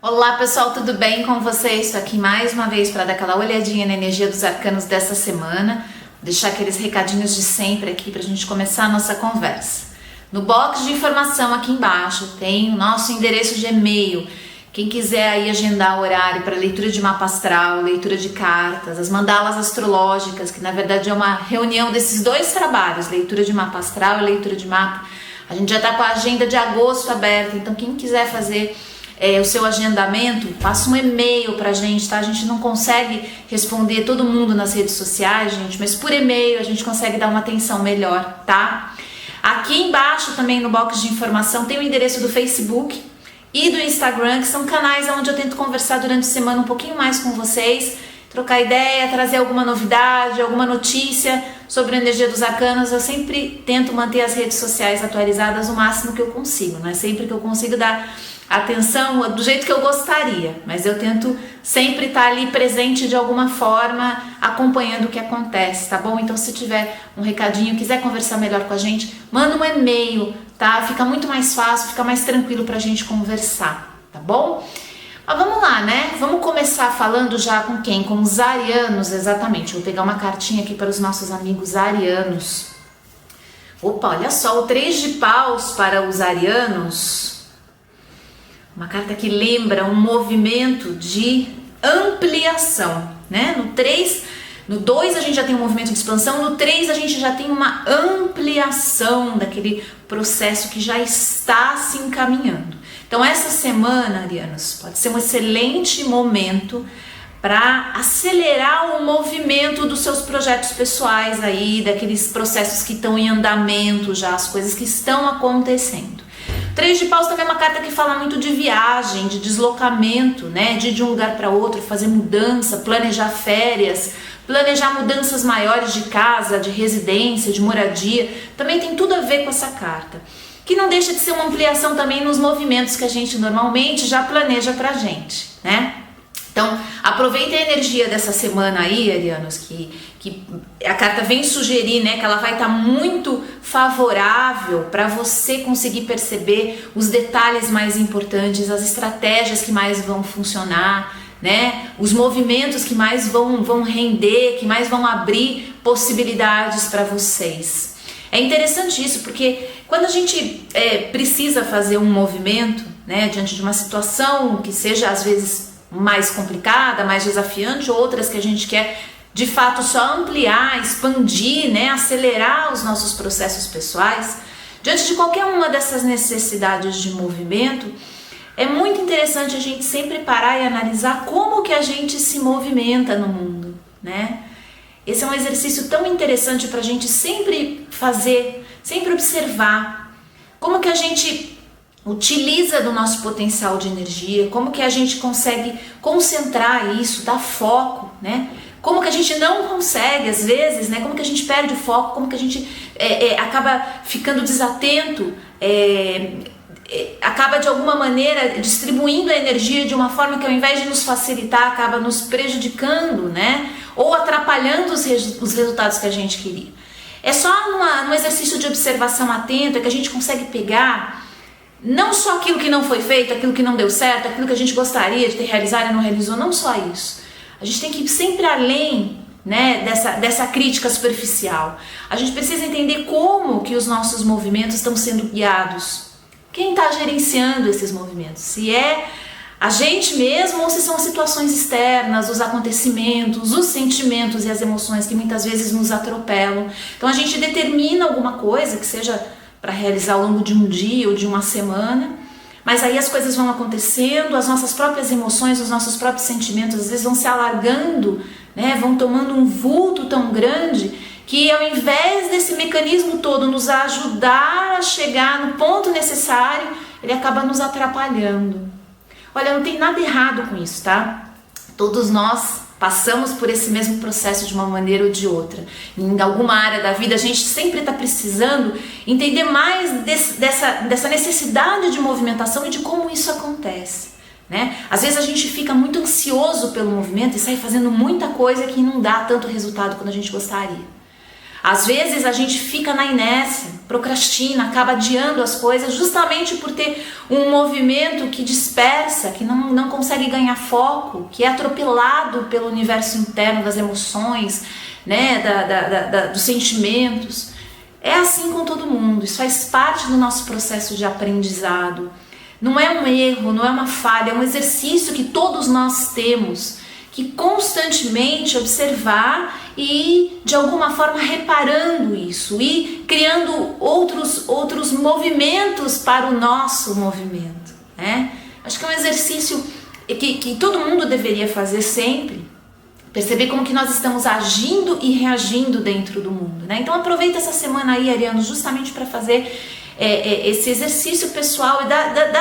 Olá pessoal, tudo bem com vocês? Estou aqui mais uma vez para dar aquela olhadinha na energia dos arcanos dessa semana, deixar aqueles recadinhos de sempre aqui para a gente começar a nossa conversa. No box de informação aqui embaixo tem o nosso endereço de e-mail. Quem quiser aí agendar o horário para leitura de mapa astral, leitura de cartas, as mandalas astrológicas, que na verdade é uma reunião desses dois trabalhos, leitura de mapa astral e leitura de mapa. A gente já está com a agenda de agosto aberta, então quem quiser fazer o seu agendamento, passa um e-mail pra gente, tá? A gente não consegue responder todo mundo nas redes sociais, gente, mas por e-mail a gente consegue dar uma atenção melhor, tá? Aqui embaixo também no box de informação tem o endereço do Facebook e do Instagram, que são canais onde eu tento conversar durante a semana um pouquinho mais com vocês, trocar ideia, trazer alguma novidade, alguma notícia sobre a energia dos arcanos. Eu sempre tento manter as redes sociais atualizadas o máximo que eu consigo, né? Sempre que eu consigo dar atenção do jeito que eu gostaria, mas eu tento sempre estar ali presente de alguma forma, acompanhando o que acontece, tá bom? Então se tiver um recadinho, quiser conversar melhor com a gente, manda um e-mail, tá? Fica muito mais fácil, fica mais tranquilo pra gente conversar, tá bom? Mas vamos lá, né? Vamos começar falando já com quem? Com os arianos, exatamente. Vou pegar uma cartinha aqui para os nossos amigos arianos. Opa, olha só, o 3 de paus para os arianos. Uma carta que lembra um movimento de ampliação, né? No 2 a gente já tem um movimento de expansão, no 3 a gente já tem uma ampliação daquele processo que já está se encaminhando. Então essa semana, arianos, pode ser um excelente momento para acelerar o movimento dos seus projetos pessoais aí, daqueles processos que estão em andamento já, as coisas que estão acontecendo. 3 de paus também é uma carta que fala muito de viagem, de deslocamento, né? De ir de um lugar para outro, fazer mudança, planejar férias, planejar mudanças maiores de casa, de residência, de moradia. Também tem tudo a ver com essa carta. Que não deixa de ser uma ampliação também nos movimentos que a gente normalmente já planeja pra gente, né? Então, aproveita a energia dessa semana aí, arianos, que a carta vem sugerir, né, que ela vai estar muito favorável para você conseguir perceber os detalhes mais importantes, as estratégias que mais vão funcionar, né, os movimentos que mais vão render, que mais vão abrir possibilidades para vocês. É interessante isso, porque quando a gente precisa fazer um movimento, né, diante de uma situação que seja às vezes mais complicada, mais desafiante, outras que a gente quer de fato só ampliar, expandir, né, acelerar os nossos processos pessoais, diante de qualquer uma dessas necessidades de movimento, é muito interessante a gente sempre parar e analisar como que a gente se movimenta no mundo, né? Esse é um exercício tão interessante para a gente sempre fazer, sempre observar como que a gente utiliza do nosso potencial de energia, como que a gente consegue concentrar isso, dar foco, né? Como que a gente não consegue, às vezes, né? Como que a gente perde o foco, como que a gente acaba ficando desatento, acaba de alguma maneira distribuindo a energia de uma forma que ao invés de nos facilitar, acaba nos prejudicando, né? Ou atrapalhando os resultados que a gente queria. É só num exercício de observação atenta que a gente consegue pegar não só aquilo que não foi feito, aquilo que não deu certo, aquilo que a gente gostaria de ter realizado e não realizou, não só isso. A gente tem que ir sempre além, né, dessa crítica superficial. A gente precisa entender como que os nossos movimentos estão sendo guiados. Quem está gerenciando esses movimentos? Se é a gente mesmo ou se são as situações externas, os acontecimentos, os sentimentos e as emoções que muitas vezes nos atropelam. Então a gente determina alguma coisa que seja para realizar ao longo de um dia ou de uma semana, mas aí as coisas vão acontecendo, as nossas próprias emoções, os nossos próprios sentimentos às vezes vão se alargando, né, vão tomando um vulto tão grande que ao invés desse mecanismo todo nos ajudar a chegar no ponto necessário, ele acaba nos atrapalhando. Olha, não tem nada errado com isso, tá? Todos nós passamos por esse mesmo processo de uma maneira ou de outra. Em alguma área da vida a gente sempre está precisando entender mais dessa necessidade de movimentação e de como isso acontece, né? Às vezes a gente fica muito ansioso pelo movimento e sai fazendo muita coisa que não dá tanto resultado quanto a gente gostaria. Às vezes a gente fica na inércia, procrastina, acaba adiando as coisas justamente por ter um movimento que dispersa, que não consegue ganhar foco, que é atropelado pelo universo interno das emoções, né, dos sentimentos. É assim com todo mundo, isso faz parte do nosso processo de aprendizado. Não é um erro, não é uma falha, é um exercício que todos nós temos que constantemente observar e de alguma forma reparando isso e criando outros movimentos para o nosso movimento, né? Acho que é um exercício que todo mundo deveria fazer sempre, perceber como que nós estamos agindo e reagindo dentro do mundo, né? Então aproveita essa semana aí, Ariano, justamente para fazer esse exercício pessoal e dar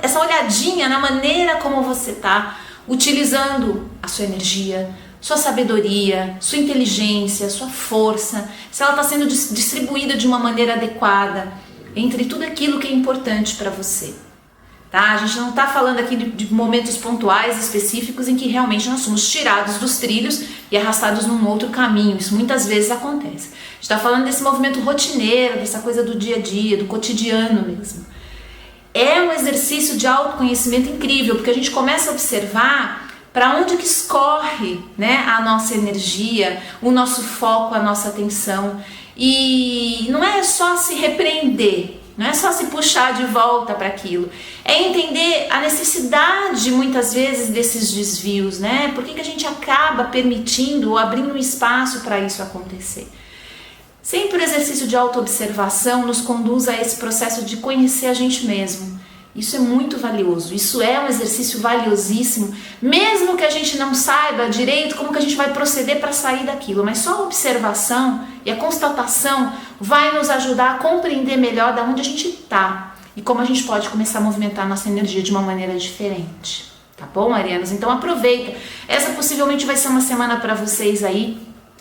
essa olhadinha na maneira como você está utilizando a sua energia, sua sabedoria, sua inteligência, sua força, se ela está sendo distribuída de uma maneira adequada entre tudo aquilo que é importante para você. Tá? A gente não está falando aqui de momentos pontuais específicos em que realmente nós somos tirados dos trilhos e arrastados num outro caminho. Isso muitas vezes acontece. A gente está falando desse movimento rotineiro, dessa coisa do dia a dia, do cotidiano mesmo. É um exercício de autoconhecimento incrível, porque a gente começa a observar para onde que escorre, né, a nossa energia, o nosso foco, a nossa atenção. E não é só se repreender, não é só se puxar de volta para aquilo. É entender a necessidade, muitas vezes, desses desvios, né? Por que a gente acaba permitindo ou abrindo um espaço para isso acontecer? Sempre o exercício de autoobservação nos conduz a esse processo de conhecer a gente mesmo. Isso é muito valioso, isso é um exercício valiosíssimo, mesmo que a gente não saiba direito como que a gente vai proceder para sair daquilo, mas só a observação e a constatação vai nos ajudar a compreender melhor de onde a gente está e como a gente pode começar a movimentar a nossa energia de uma maneira diferente. Tá bom, Arianos? Então aproveita, essa possivelmente vai ser uma semana para vocês aí,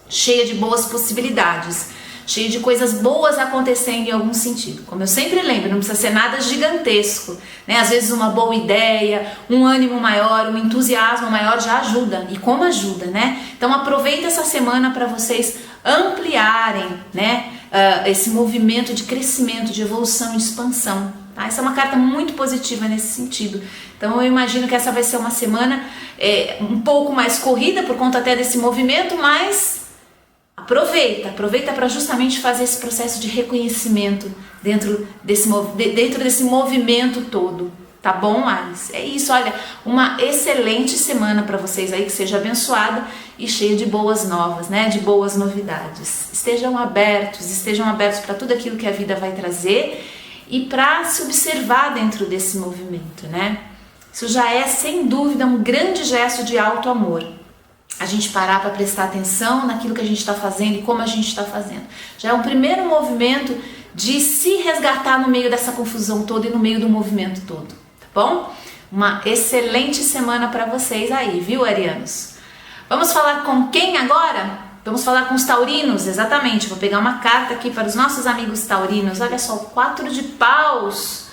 cheia de boas possibilidades. Cheio de coisas boas acontecendo em algum sentido. Como eu sempre lembro, não precisa ser nada gigantesco, né? Às vezes uma boa ideia, um ânimo maior, um entusiasmo maior já ajuda. E como ajuda, né? Então aproveita essa semana para vocês ampliarem, né, esse movimento de crescimento, de evolução, de expansão. Tá? Essa é uma carta muito positiva nesse sentido. Então eu imagino que essa vai ser uma semana um pouco mais corrida por conta até desse movimento, mas aproveita para justamente fazer esse processo de reconhecimento dentro desse movimento todo, tá bom, Ares? É isso, olha, uma excelente semana para vocês aí, que seja abençoada e cheia de boas novas, né, de boas novidades. Estejam abertos para tudo aquilo que a vida vai trazer e para se observar dentro desse movimento, né? Isso já é, sem dúvida, um grande gesto de alto amor. A gente parar para prestar atenção naquilo que a gente está fazendo e como a gente está fazendo. Já é um primeiro movimento de se resgatar no meio dessa confusão toda e no meio do movimento todo, tá bom? Uma excelente semana para vocês aí, viu, arianos? Vamos falar com quem agora? Vamos falar com os taurinos, exatamente. Vou pegar uma carta aqui para os nossos amigos taurinos. Olha só, o 4 de paus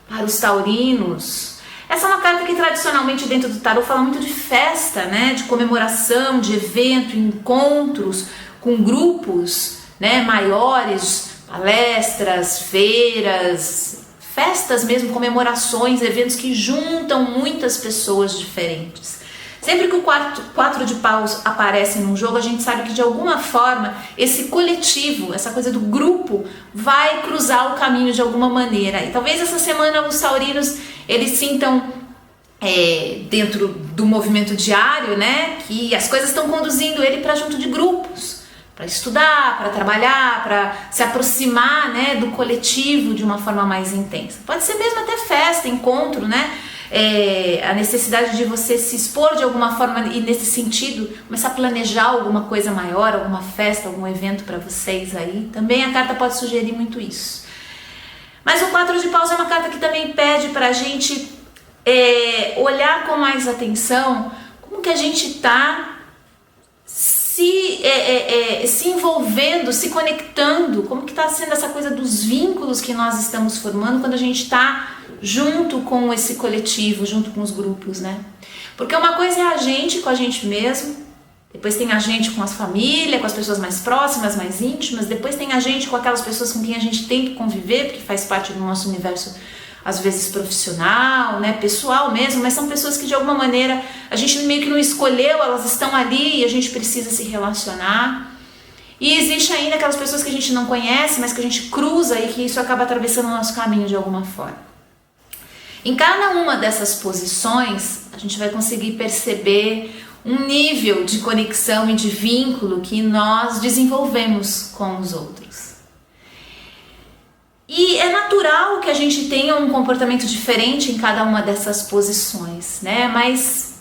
para os taurinos. Essa é uma carta que tradicionalmente dentro do tarô fala muito de festa, né? De comemoração, de evento, encontros com grupos, né, maiores, palestras, feiras, festas mesmo, comemorações, eventos que juntam muitas pessoas diferentes. Sempre que o 4 de paus aparece num jogo, a gente sabe que de alguma forma esse coletivo, essa coisa do grupo, vai cruzar o caminho de alguma maneira. E talvez essa semana os taurinos, eles sintam dentro do movimento diário, né, que as coisas estão conduzindo ele para junto de grupos, para estudar, para trabalhar, para se aproximar, né, do coletivo de uma forma mais intensa. Pode ser mesmo até festa, encontro, né? A necessidade de você se expor de alguma forma e nesse sentido começar a planejar alguma coisa maior, alguma festa, algum evento para vocês aí. Também a carta pode sugerir muito isso. Mas o 4 de paus é uma carta que também pede para a gente olhar com mais atenção como que a gente está se envolvendo, se conectando, como que está sendo essa coisa dos vínculos que nós estamos formando quando a gente está junto com esse coletivo, junto com os grupos, né? Porque uma coisa é a gente com a gente mesmo, Depois tem a gente com a família, com as pessoas mais próximas, mais íntimas. Depois tem a gente com aquelas pessoas com quem a gente tem que conviver, porque faz parte do nosso universo, às vezes profissional, né, pessoal mesmo, mas são pessoas que de alguma maneira a gente meio que não escolheu, elas estão ali e a gente precisa se relacionar. E existe ainda aquelas pessoas que a gente não conhece, mas que a gente cruza e que isso acaba atravessando o nosso caminho de alguma forma. Em cada uma dessas posições, a gente vai conseguir perceber um nível de conexão e de vínculo que nós desenvolvemos com os outros. E é natural que a gente tenha um comportamento diferente em cada uma dessas posições, né? Mas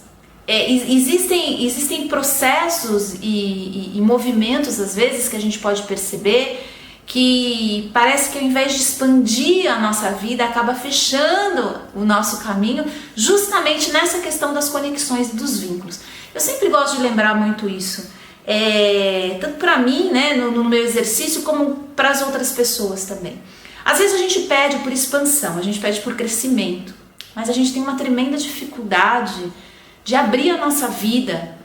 existem processos e movimentos, às vezes, que a gente pode perceber que parece que ao invés de expandir a nossa vida, acaba fechando o nosso caminho justamente nessa questão das conexões e dos vínculos. Eu sempre gosto de lembrar muito isso, tanto para mim, né, no meu exercício, como para as outras pessoas também. Às vezes a gente pede por expansão, a gente pede por crescimento, mas a gente tem uma tremenda dificuldade de abrir a nossa vida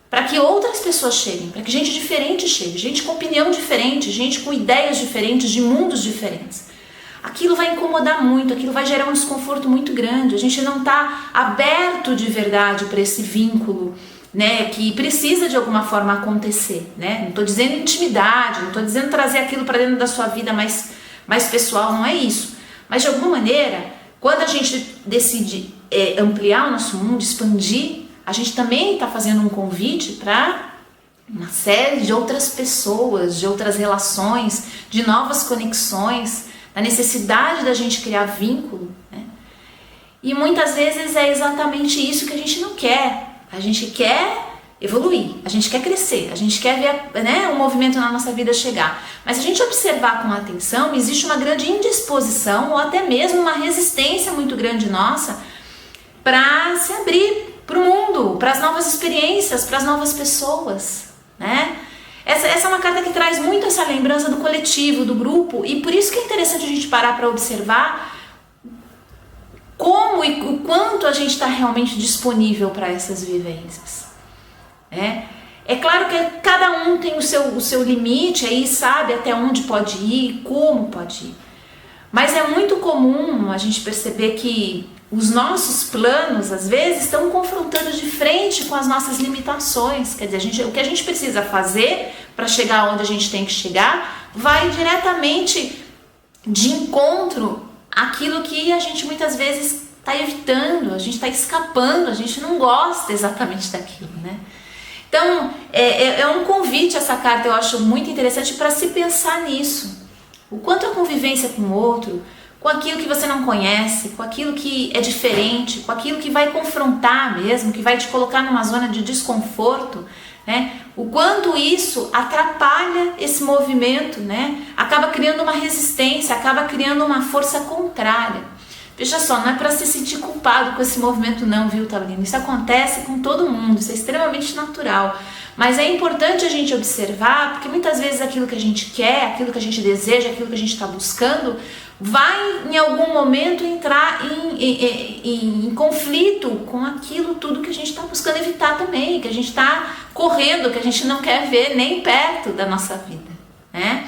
para que outras pessoas cheguem, para que gente diferente chegue, gente com opinião diferente, gente com ideias diferentes, de mundos diferentes. Aquilo vai incomodar muito, aquilo vai gerar um desconforto muito grande, a gente não está aberto de verdade para esse vínculo, né, que precisa de alguma forma acontecer, né? Não estou dizendo intimidade, não estou dizendo trazer aquilo para dentro da sua vida mais pessoal, não é isso. Mas de alguma maneira, quando a gente decide ampliar o nosso mundo, expandir, a gente também está fazendo um convite para uma série de outras pessoas, de outras relações, de novas conexões, da necessidade da gente criar vínculo, né? E muitas vezes é exatamente isso que a gente não quer. A gente quer evoluir, a gente quer crescer, a gente quer ver, né, um movimento na nossa vida chegar. Mas se a gente observar com atenção, existe uma grande indisposição ou até mesmo uma resistência muito grande nossa para se abrir para o mundo, para as novas experiências, para as novas pessoas, né? Essa é uma carta que traz muito essa lembrança do coletivo, do grupo, e por isso que é interessante a gente parar para observar como e o quanto a gente está realmente disponível para essas vivências, né? É claro que cada um tem o seu limite aí, sabe até onde pode ir, como pode ir, mas é muito comum a gente perceber que os nossos planos, às vezes, estão confrontando de frente com as nossas limitações. Quer dizer, o que a gente precisa fazer para chegar onde a gente tem que chegar vai diretamente de encontro àquilo que a gente muitas vezes está evitando, a gente está escapando, a gente não gosta exatamente daquilo, né? Então, é um convite essa carta, eu acho muito interessante para se pensar nisso. O quanto a convivência com o outro, com aquilo que você não conhece, com aquilo que é diferente, com aquilo que vai confrontar mesmo, que vai te colocar numa zona de desconforto, né? O quanto isso atrapalha esse movimento, né? Acaba criando uma resistência, acaba criando uma força contrária. Veja só, não é para se sentir culpado com esse movimento não, viu, Taurino? Isso acontece com todo mundo, isso é extremamente natural. Mas é importante a gente observar, porque muitas vezes aquilo que a gente quer, aquilo que a gente deseja, aquilo que a gente está buscando, vai em algum momento entrar em conflito com aquilo tudo que a gente está buscando evitar também, que a gente está correndo, que a gente não quer ver nem perto da nossa vida, né?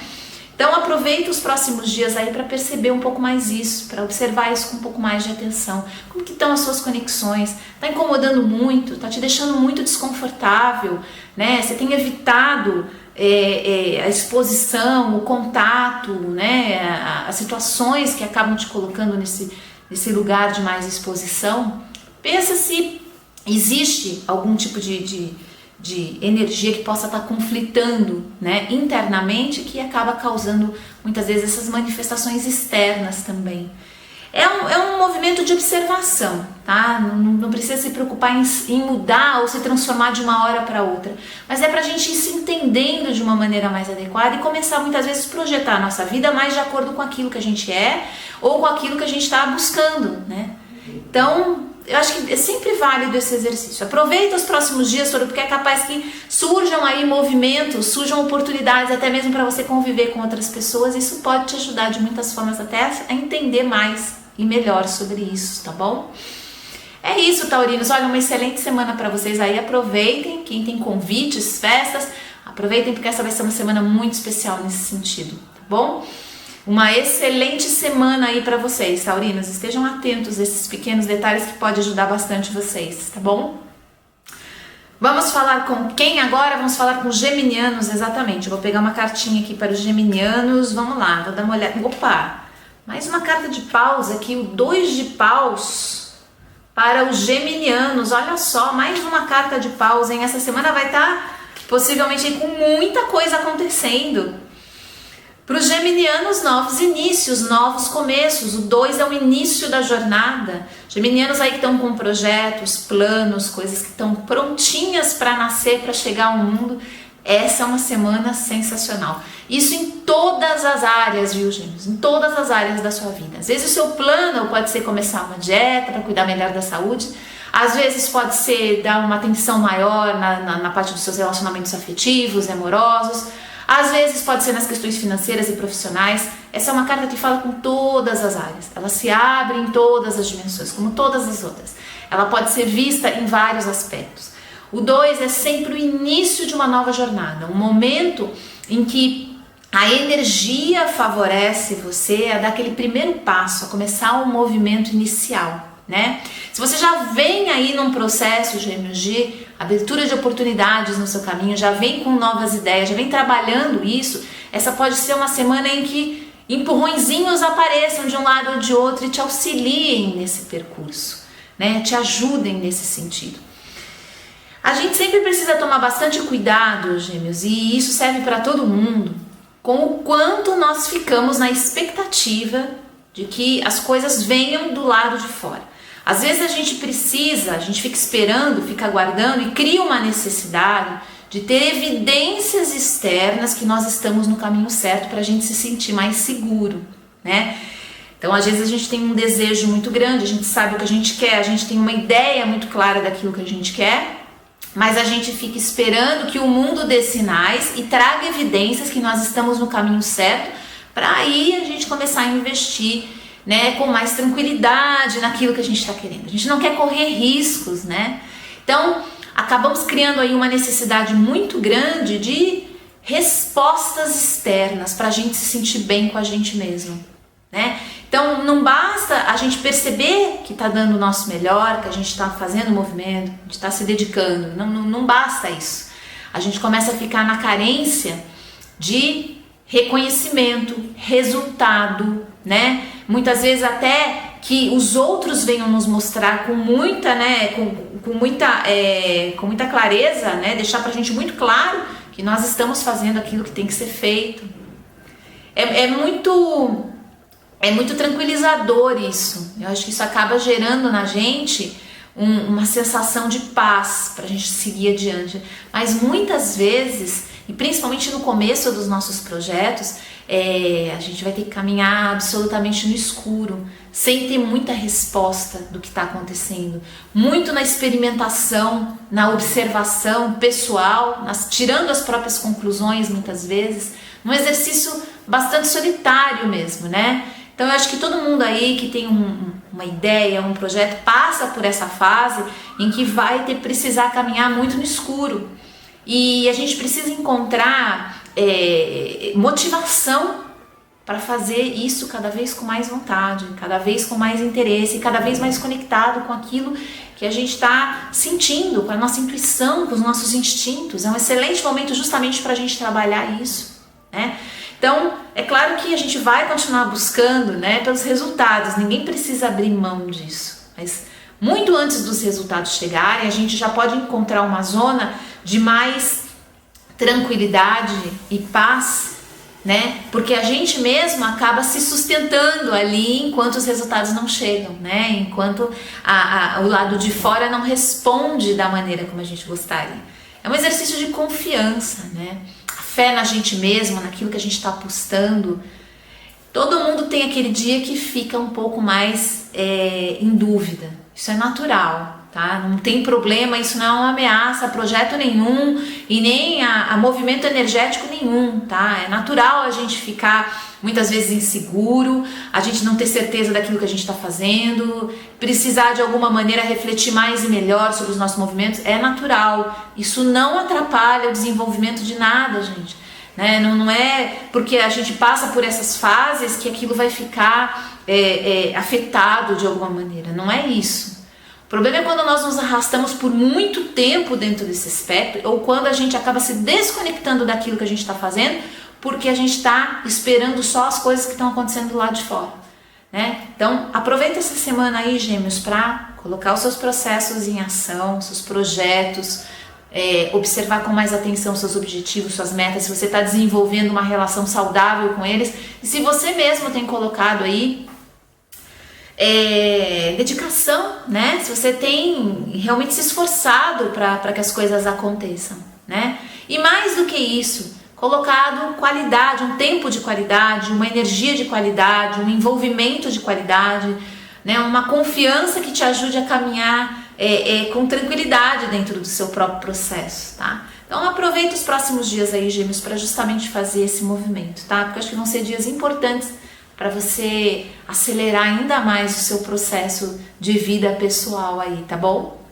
Então aproveita os próximos dias aí para perceber um pouco mais isso, para observar isso com um pouco mais de atenção. Como que estão as suas conexões? Está incomodando muito? Está te deixando muito desconfortável, né? Você tem evitado a exposição, o contato, né? As situações que acabam te colocando nesse lugar de mais exposição. Pensa se existe algum tipo de energia que possa estar conflitando, né, internamente, que acaba causando muitas vezes essas manifestações externas também. É um movimento de observação, tá? Não precisa se preocupar em mudar ou se transformar de uma hora para outra, mas é para a gente ir se entendendo de uma maneira mais adequada e começar muitas vezes a projetar a nossa vida mais de acordo com aquilo que a gente é ou com aquilo que a gente está buscando, né? Então, eu acho que é sempre válido esse exercício. Aproveita os próximos dias, porque é capaz que surjam aí movimentos, surjam oportunidades até mesmo para você conviver com outras pessoas. Isso pode te ajudar de muitas formas até a entender mais e melhor sobre isso, tá bom? É isso, taurinos. Olha, uma excelente semana para vocês aí. Aproveitem, quem tem convites, festas, aproveitem porque essa vai ser uma semana muito especial nesse sentido, tá bom? Uma excelente semana aí para vocês, taurinos. Estejam atentos a esses pequenos detalhes que pode ajudar bastante vocês, tá bom? Vamos falar com quem agora? Vamos falar com os geminianos, exatamente. Eu vou pegar uma cartinha aqui para os geminianos. Vamos lá, vou dar uma olhada. Opa, mais uma carta de paus aqui, o 2 de paus para os geminianos. Olha só, mais uma carta de paus, hein? Essa semana vai estar possivelmente aí com muita coisa acontecendo. Para os geminianos, novos inícios, novos começos. O 2 é o início da jornada. Geminianos aí que estão com projetos, planos, coisas que estão prontinhas para nascer, para chegar ao mundo. Essa é uma semana sensacional. Isso em todas as áreas, viu, gêmeos? Em todas as áreas da sua vida. Às vezes o seu plano pode ser começar uma dieta para cuidar melhor da saúde. Às vezes pode ser dar uma atenção maior na parte dos seus relacionamentos afetivos, amorosos. Às vezes pode ser nas questões financeiras e profissionais. Essa é uma carta que fala com todas as áreas. Ela se abre em todas as dimensões, como todas as outras. Ela pode ser vista em vários aspectos. O 2 é sempre o início de uma nova jornada, um momento em que a energia favorece você a dar aquele primeiro passo, a começar um movimento inicial, né? Se você já vem aí num processo, gêmeos, de abertura de oportunidades no seu caminho, já vem com novas ideias, já vem trabalhando isso, essa pode ser uma semana em que empurrõezinhos apareçam de um lado ou de outro e te auxiliem nesse percurso, né? Te ajudem nesse sentido. A gente sempre precisa tomar bastante cuidado, gêmeos, e isso serve para todo mundo, com o quanto nós ficamos na expectativa de que as coisas venham do lado de fora. Às vezes a gente fica esperando, fica aguardando e cria uma necessidade de ter evidências externas que nós estamos no caminho certo para a gente se sentir mais seguro, né? Então às vezes a gente tem um desejo muito grande, a gente sabe o que a gente quer, a gente tem uma ideia muito clara daquilo que a gente quer, mas a gente fica esperando que o mundo dê sinais e traga evidências que nós estamos no caminho certo para aí a gente começar a investir, né, com mais tranquilidade naquilo que a gente está querendo. A gente não quer correr riscos, né? Então, acabamos criando aí uma necessidade muito grande de respostas externas para a gente se sentir bem com a gente mesmo, né? Então, não basta a gente perceber que está dando o nosso melhor, que a gente está fazendo o movimento, a gente está se dedicando. Não basta isso. A gente começa a ficar na carência de reconhecimento, resultado, né? Muitas vezes até que os outros venham nos mostrar com muita, né, com muita clareza, né, deixar pra gente muito claro que nós estamos fazendo aquilo que tem que ser feito. É muito tranquilizador isso. Eu acho que isso acaba gerando na gente uma sensação de paz pra gente seguir adiante. Mas muitas vezes, e principalmente no começo dos nossos projetos, a gente vai ter que caminhar absolutamente no escuro, sem ter muita resposta do que está acontecendo, muito na experimentação, na observação pessoal, tirando as próprias conclusões muitas vezes, um exercício bastante solitário mesmo, né? Então eu acho que todo mundo aí que tem uma ideia, um projeto, passa por essa fase em que vai precisar caminhar muito no escuro. E a gente precisa encontrar motivação para fazer isso cada vez com mais vontade, cada vez com mais interesse, cada vez mais conectado com aquilo que a gente está sentindo, com a nossa intuição, com os nossos instintos. É um excelente momento justamente para a gente trabalhar isso, né? Então, é claro que a gente vai continuar buscando, né, pelos resultados, ninguém precisa abrir mão disso, mas muito antes dos resultados chegarem, a gente já pode encontrar uma zona de mais tranquilidade e paz, né? Porque a gente mesmo acaba se sustentando ali enquanto os resultados não chegam, né? Enquanto o lado de fora não responde da maneira como a gente gostaria. É um exercício de confiança, né? A fé na gente mesmo, naquilo que a gente está apostando. Todo mundo tem aquele dia que fica um pouco mais em dúvida. Isso é natural. tá? Não tem problema, isso não é uma ameaça a projeto nenhum e nem a movimento energético nenhum, tá? É natural a gente ficar muitas vezes inseguro, a gente não ter certeza daquilo que a gente está fazendo, precisar de alguma maneira refletir mais e melhor sobre os nossos movimentos, é natural. Isso não atrapalha o desenvolvimento de nada, gente. Né? Não é porque a gente passa por essas fases que aquilo vai ficar afetado de alguma maneira, não é isso. O problema é quando nós nos arrastamos por muito tempo dentro desse espectro ou quando a gente acaba se desconectando daquilo que a gente está fazendo porque a gente está esperando só as coisas que estão acontecendo do lado de fora, né? Então aproveita essa semana aí, Gêmeos, para colocar os seus processos em ação, seus projetos, observar com mais atenção seus objetivos, suas metas, se você está desenvolvendo uma relação saudável com eles e se você mesmo tem colocado aí dedicação, né? Se você tem realmente se esforçado para que as coisas aconteçam, né? E mais do que isso, colocado qualidade, um tempo de qualidade, uma energia de qualidade, um envolvimento de qualidade, né? Uma confiança que te ajude a caminhar com tranquilidade dentro do seu próprio processo, tá? Então aproveita os próximos dias aí, Gêmeos, para justamente fazer esse movimento, tá? Porque eu acho que vão ser dias importantes para você acelerar ainda mais o seu processo de vida pessoal aí, tá bom?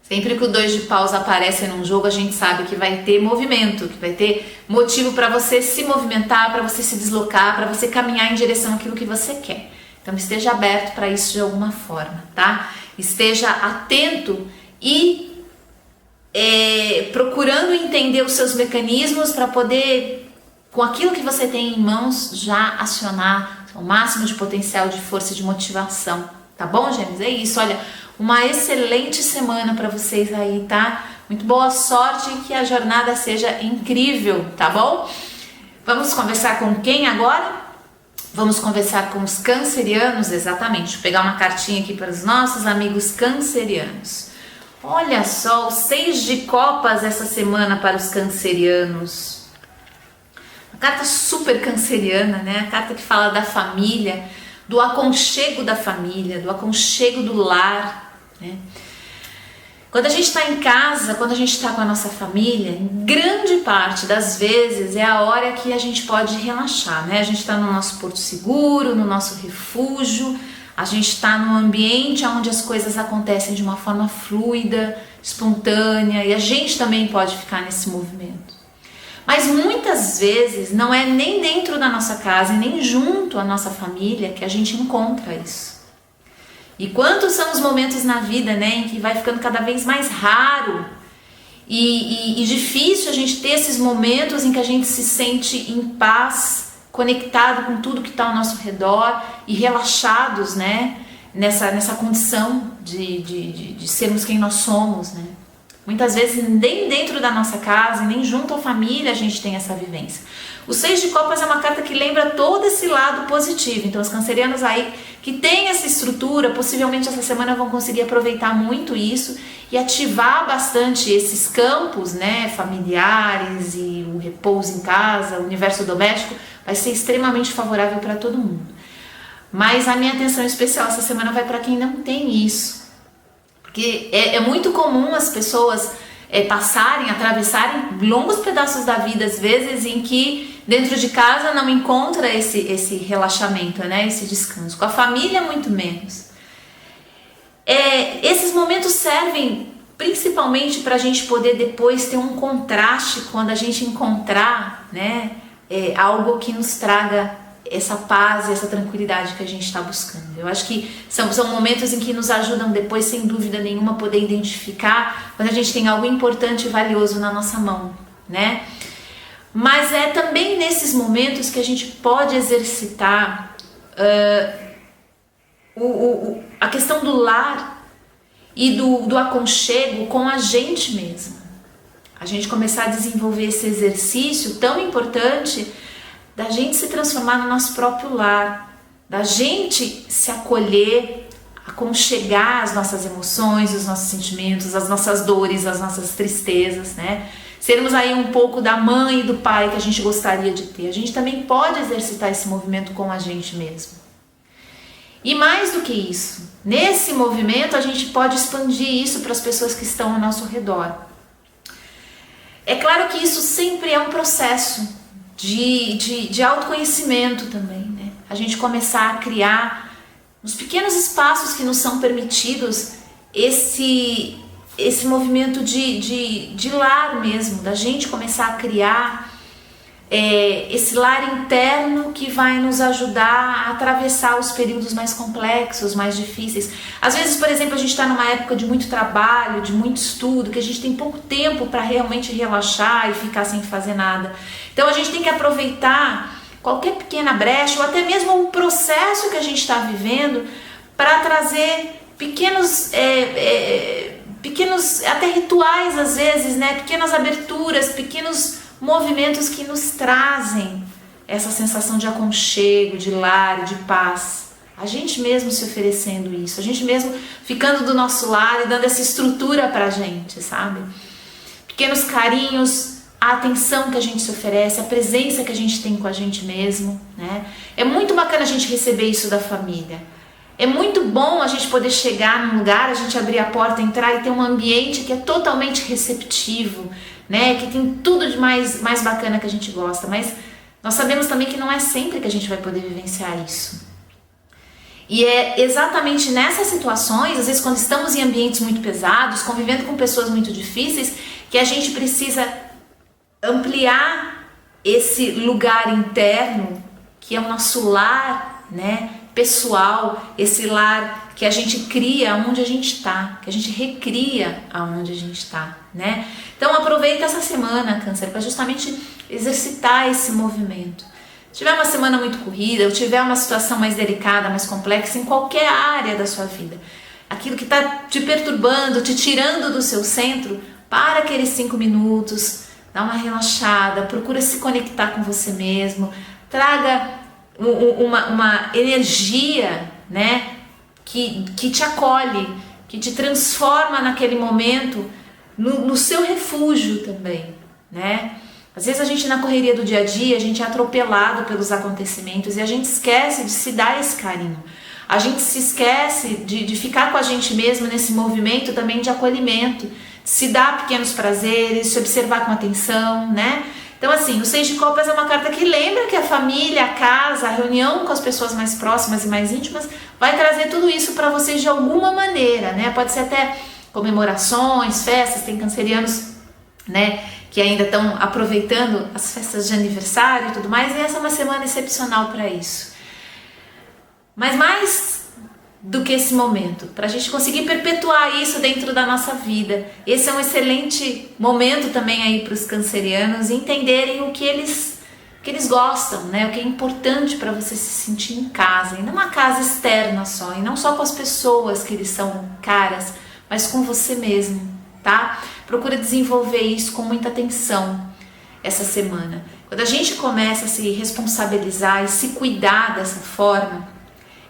Sempre que o 2 de paus aparece num jogo, a gente sabe que vai ter movimento, que vai ter motivo para você se movimentar, para você se deslocar, para você caminhar em direção àquilo que você quer. Então esteja aberto para isso de alguma forma, tá? Esteja atento e procurando entender os seus mecanismos para poder, com aquilo que você tem em mãos, já acionar o máximo de potencial de força e de motivação, tá bom, Gêmeos? É isso, olha, uma excelente semana para vocês aí, tá? Muito boa sorte e que a jornada seja incrível, tá bom? Vamos conversar com quem agora? Vamos conversar com os cancerianos, exatamente. Vou pegar uma cartinha aqui para os nossos amigos cancerianos. Olha só, o 6 de copas essa semana para os cancerianos. Uma carta super canceriana, né? A carta que fala da família, do aconchego da família, do aconchego do lar, né? Quando a gente está em casa, quando a gente está com a nossa família, grande parte das vezes é a hora que a gente pode relaxar, né? A gente está no nosso porto seguro, no nosso refúgio, a gente está num ambiente onde as coisas acontecem de uma forma fluida, espontânea, e a gente também pode ficar nesse movimento. Mas muitas vezes não é nem dentro da nossa casa e nem junto à nossa família que a gente encontra isso. E quantos são os momentos na vida, né, em que vai ficando cada vez mais raro e difícil a gente ter esses momentos em que a gente se sente em paz, conectado com tudo que está ao nosso redor e relaxados, né, nessa condição de sermos quem nós somos, né? Muitas vezes nem dentro da nossa casa e nem junto à família a gente tem essa vivência. O 6 de copas é uma carta que lembra todo esse lado positivo. Então os cancerianos aí que têm essa estrutura, possivelmente essa semana vão conseguir aproveitar muito isso e ativar bastante esses campos, né, familiares e o repouso em casa, o universo doméstico, vai ser extremamente favorável para todo mundo. Mas a minha atenção especial essa semana vai para quem não tem isso. Porque é muito comum as pessoas atravessarem longos pedaços da vida, às vezes, em que dentro de casa não encontra esse relaxamento, né? Esse descanso. Com a família, muito menos. Esses momentos servem principalmente para a gente poder depois ter um contraste quando a gente encontrar, né, algo que nos traga essa paz e essa tranquilidade que a gente está buscando. Eu acho que são momentos em que nos ajudam depois, sem dúvida nenhuma, a poder identificar quando a gente tem algo importante e valioso na nossa mão, né? Mas é também nesses momentos que a gente pode exercitar a questão do lar e do aconchego com a gente mesma. A gente começar a desenvolver esse exercício tão importante da gente se transformar no nosso próprio lar, da gente se acolher, aconchegar as nossas emoções, os nossos sentimentos, as nossas dores, as nossas tristezas, né? Sermos aí um pouco da mãe e do pai que a gente gostaria de ter. A gente também pode exercitar esse movimento com a gente mesmo. E mais do que isso, nesse movimento a gente pode expandir isso para as pessoas que estão ao nosso redor. É claro que isso sempre é um processo de autoconhecimento também, né? A gente começar a criar, nos pequenos espaços que nos são permitidos, esse movimento de lar mesmo, da gente começar a criar esse lar interno que vai nos ajudar a atravessar os períodos mais complexos, mais difíceis. Às vezes, por exemplo, a gente está numa época de muito trabalho, de muito estudo, que a gente tem pouco tempo para realmente relaxar e ficar sem fazer nada. Então a gente tem que aproveitar qualquer pequena brecha ou até mesmo um processo que a gente está vivendo para trazer pequenos até rituais às vezes, né? Pequenas aberturas, pequenos movimentos que nos trazem essa sensação de aconchego, de lar, de paz. A gente mesmo se oferecendo isso, a gente mesmo ficando do nosso lado e dando essa estrutura pra gente, sabe? Pequenos carinhos, a atenção que a gente se oferece, a presença que a gente tem com a gente mesmo, né? É muito bacana a gente receber isso da família. É muito bom a gente poder chegar num lugar, a gente abrir a porta, entrar e ter um ambiente que é totalmente receptivo, né? Que tem tudo de mais bacana que a gente gosta, mas nós sabemos também que não é sempre que a gente vai poder vivenciar isso. E é exatamente nessas situações, às vezes quando estamos em ambientes muito pesados, convivendo com pessoas muito difíceis, que a gente precisa ampliar esse lugar interno, que é o nosso lar, né? Pessoal, esse lar que a gente cria onde a gente está, que a gente recria aonde a gente está, né? Então aproveita essa semana, Câncer, para justamente exercitar esse movimento. Se tiver uma semana muito corrida, ou tiver uma situação mais delicada, mais complexa, em qualquer área da sua vida, aquilo que está te perturbando, te tirando do seu centro, para aqueles 5 minutos, dá uma relaxada, procura se conectar com você mesmo, traga uma energia, né, que te acolhe, que te transforma naquele momento no seu refúgio também, né? Às vezes a gente na correria do dia a dia, a gente é atropelado pelos acontecimentos e a gente esquece de se dar esse carinho. A gente se esquece de ficar com a gente mesmo nesse movimento também de acolhimento, de se dar pequenos prazeres, se observar com atenção, né? Então assim, o 6 de copas é uma carta que lembra que a família, a casa, a reunião com as pessoas mais próximas e mais íntimas vai trazer tudo isso para vocês de alguma maneira, né? Pode ser até comemorações, festas, tem cancerianos, né, que ainda estão aproveitando as festas de aniversário e tudo mais, e essa é uma semana excepcional para isso. Mas mais do que esse momento, para a gente conseguir perpetuar isso dentro da nossa vida, esse é um excelente momento também aí para os cancerianos entenderem o que eles gostam, né? O que é importante para você se sentir em casa, e não uma casa externa só, e não só com as pessoas que eles são caras, mas com você mesmo, tá? Procura desenvolver isso com muita atenção essa semana. Quando a gente começa a se responsabilizar e se cuidar dessa forma,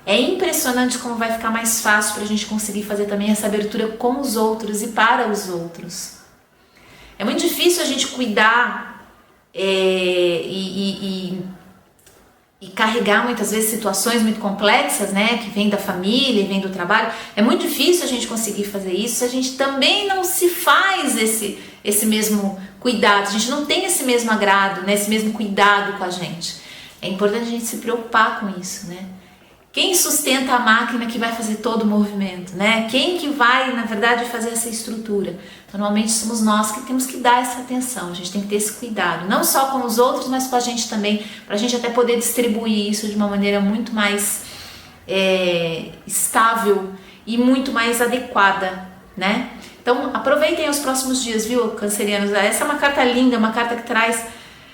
é impressionante como vai ficar mais fácil para a gente conseguir fazer também essa abertura com os outros e para os outros. É muito difícil a gente cuidar e carregar muitas vezes situações muito complexas, né, que vem da família e vem do trabalho. É muito difícil a gente conseguir fazer isso se a gente também não se faz esse mesmo cuidado, a gente não tem esse mesmo agrado, né, esse mesmo cuidado com a gente. É importante a gente se preocupar com isso, né? Quem sustenta a máquina que vai fazer todo o movimento, né? Quem que vai, na verdade, fazer essa estrutura? Normalmente somos nós que temos que dar essa atenção, a gente tem que ter esse cuidado, não só com os outros, mas com a gente também, para a gente até poder distribuir isso de uma maneira muito mais estável e muito mais adequada, né? Então aproveitem os próximos dias, viu, cancerianos? Essa é uma carta linda, uma carta que traz,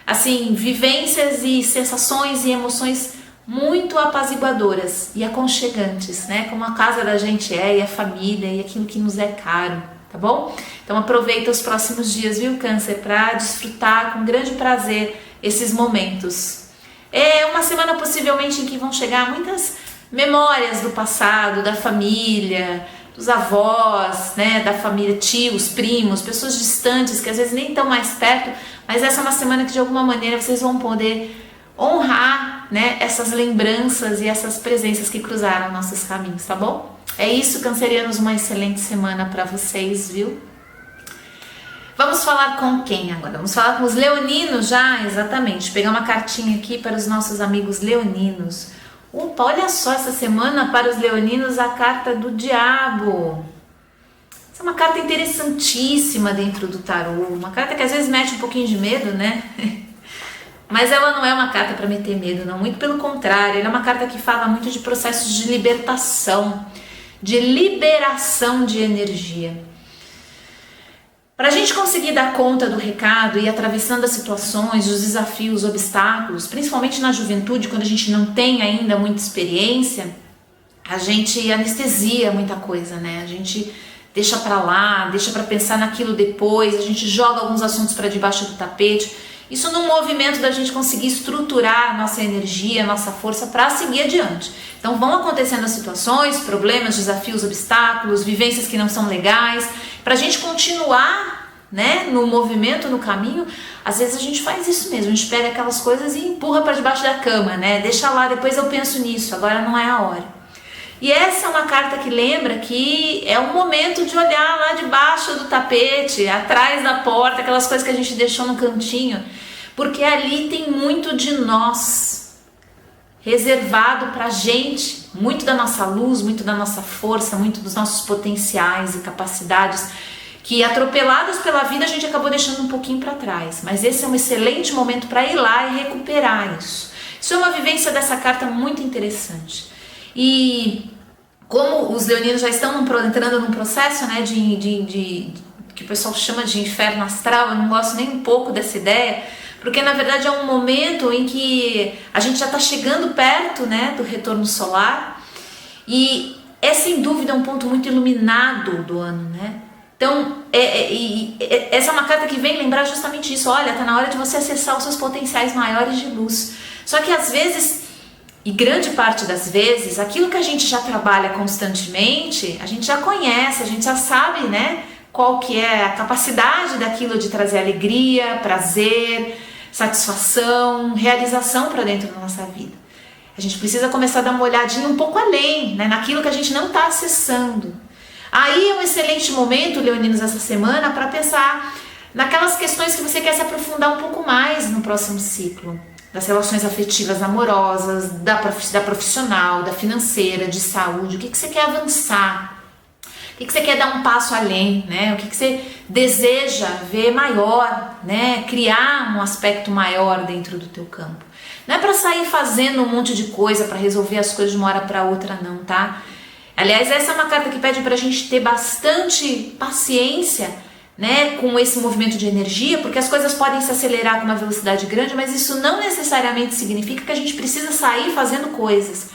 assim, vivências e sensações e emoções muito apaziguadoras e aconchegantes, né? Como a casa da gente e a família e aquilo que nos é caro, tá bom? Então aproveita os próximos dias, viu, Câncer, para desfrutar com grande prazer esses momentos. É uma semana possivelmente em que vão chegar muitas memórias do passado, da família, dos avós, né, da família, tios, primos, pessoas distantes que às vezes nem estão mais perto, mas essa é uma semana que de alguma maneira vocês vão poder honrar, né, essas lembranças e essas presenças que cruzaram nossos caminhos, tá bom? É isso, cancerianos, uma excelente semana para vocês, viu? Vamos falar com quem agora? Vamos falar com os leoninos já, exatamente. Pegar uma cartinha aqui para os nossos amigos leoninos. Opa, olha só, essa semana para os leoninos a carta do diabo. Essa é uma carta interessantíssima dentro do tarô, uma carta que às vezes mete um pouquinho de medo, né? Mas ela não é uma carta para meter medo, não, muito pelo contrário, ela é uma carta que fala muito de processos de libertação, de liberação de energia. Para a gente conseguir dar conta do recado e ir atravessando as situações, os desafios, os obstáculos, principalmente na juventude, quando a gente não tem ainda muita experiência, a gente anestesia muita coisa, né? A gente deixa para lá, deixa para pensar naquilo depois, a gente joga alguns assuntos para debaixo do tapete. Isso num movimento da gente conseguir estruturar a nossa energia, a nossa força para seguir adiante. Então vão acontecendo as situações, problemas, desafios, obstáculos, vivências que não são legais. Para a gente continuar, né, no movimento, no caminho, às vezes a gente faz isso mesmo. A gente pega aquelas coisas e empurra para debaixo da cama, né? Deixa lá, depois eu penso nisso, agora não é a hora. E essa é uma carta que lembra que é o momento de olhar lá debaixo do tapete, atrás da porta, aquelas coisas que a gente deixou no cantinho, porque ali tem muito de nós reservado pra gente, muito da nossa luz, muito da nossa força, muito dos nossos potenciais e capacidades que, atropelados pela vida, a gente acabou deixando um pouquinho para trás. Mas esse é um excelente momento para ir lá e recuperar isso. Isso é uma vivência dessa carta muito interessante. E como os leoninos já estão entrando num processo, né, que o pessoal chama de inferno astral, eu não gosto nem um pouco dessa ideia, porque na verdade é um momento em que a gente já está chegando perto, né, do retorno solar, e é sem dúvida um ponto muito iluminado do ano, né? Então, essa é uma carta que vem lembrar justamente isso. Olha, está na hora de você acessar os seus potenciais maiores de luz. Só que às vezes, e grande parte das vezes, aquilo que a gente já trabalha constantemente, a gente já conhece, a gente já sabe, né, qual que é a capacidade daquilo de trazer alegria, prazer, satisfação, realização para dentro da nossa vida. A gente precisa começar a dar uma olhadinha um pouco além, né, naquilo que a gente não está acessando. Aí é um excelente momento, leoninos, essa semana, para pensar naquelas questões que você quer se aprofundar um pouco mais no próximo ciclo. Das relações afetivas amorosas, da profissional, da financeira, de saúde, o que você quer avançar, o que você quer dar um passo além, né? O que você deseja ver maior, né? Criar um aspecto maior dentro do teu campo. Não é para sair fazendo um monte de coisa para resolver as coisas de uma hora para outra, não, tá? Aliás, essa é uma carta que pede para a gente ter bastante paciência, né, com esse movimento de energia, porque as coisas podem se acelerar com uma velocidade grande, mas isso não necessariamente significa que a gente precisa sair fazendo coisas.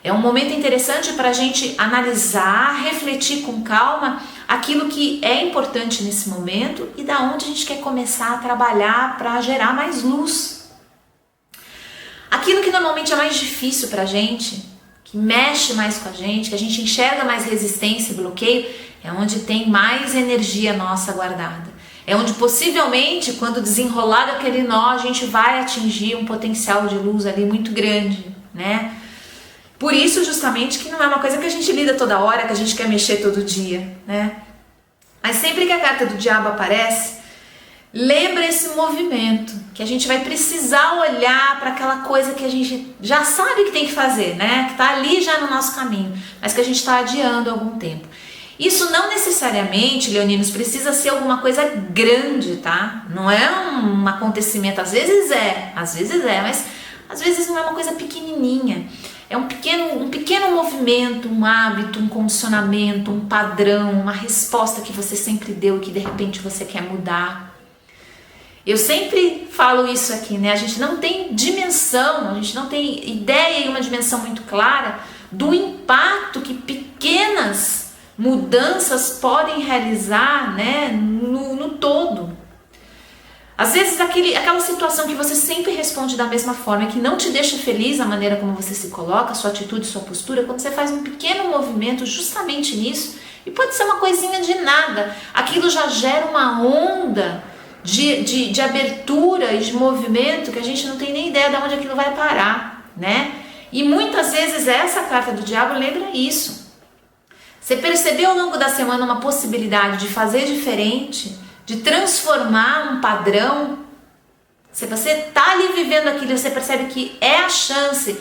É um momento interessante para a gente analisar, refletir com calma aquilo que é importante nesse momento e da onde a gente quer começar a trabalhar para gerar mais luz. Aquilo que normalmente é mais difícil para a gente, que mexe mais com a gente, que a gente enxerga mais resistência e bloqueio, é onde tem mais energia nossa guardada. É onde possivelmente, quando desenrolar aquele nó, a gente vai atingir um potencial de luz ali muito grande, né? Por isso, justamente, que não é uma coisa que a gente lida toda hora, que a gente quer mexer todo dia, né? Mas sempre que a carta do diabo aparece, lembra esse movimento, que a gente vai precisar olhar para aquela coisa que a gente já sabe que tem que fazer, né? Que está ali já no nosso caminho, mas que a gente está adiando há algum tempo. Isso não necessariamente, leoninos, precisa ser alguma coisa grande, tá? Não é um acontecimento, às vezes é, mas às vezes não é uma coisa pequenininha. É um pequeno movimento, um hábito, um condicionamento, um padrão, uma resposta que você sempre deu e que de repente você quer mudar. Eu sempre falo isso aqui, né? A gente não tem dimensão, a gente não tem ideia e uma dimensão muito clara do impacto que pequenas mudanças podem realizar, né, no todo. Às vezes aquela situação que você sempre responde da mesma forma, que não te deixa feliz a maneira como você se coloca, sua atitude, sua postura, quando você faz um pequeno movimento justamente nisso, e pode ser uma coisinha de nada, aquilo já gera uma onda de abertura e de movimento que a gente não tem nem ideia de onde aquilo vai parar, né? E muitas vezes essa carta do diabo lembra isso. Você percebeu ao longo da semana uma possibilidade de fazer diferente, de transformar um padrão? Se você está ali vivendo aquilo, você percebe que é a chance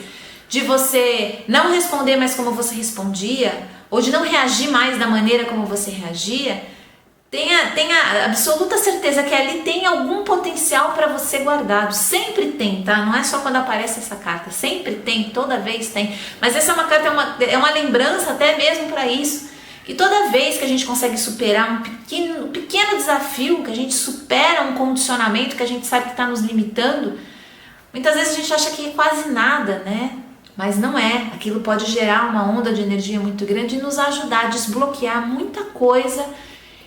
de você não responder mais como você respondia, ou de não reagir mais da maneira como você reagia, tenha absoluta certeza que ali tem algum potencial para você guardado. Sempre tem, tá? Não é só quando aparece essa carta, sempre tem, toda vez tem. Mas essa é uma carta, é uma lembrança até mesmo para isso. Que toda vez que a gente consegue superar um pequeno desafio, que a gente supera um condicionamento que a gente sabe que está nos limitando, muitas vezes a gente acha que é quase nada, né? Mas não é. Aquilo pode gerar uma onda de energia muito grande e nos ajudar a desbloquear muita coisa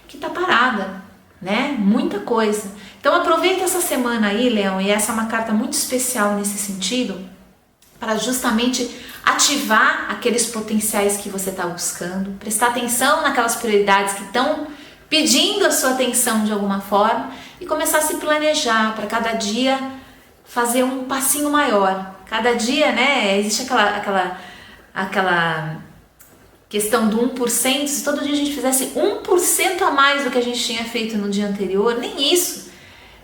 que está parada, né? Muita coisa. Então aproveita essa semana aí, Leão, e essa é uma carta muito especial nesse sentido, para justamente ativar aqueles potenciais que você está buscando, prestar atenção naquelas prioridades que estão pedindo a sua atenção de alguma forma e começar a se planejar para cada dia fazer um passinho maior. Cada dia, né, existe aquela questão do 1%, se todo dia a gente fizesse 1% a mais do que a gente tinha feito no dia anterior, nem isso,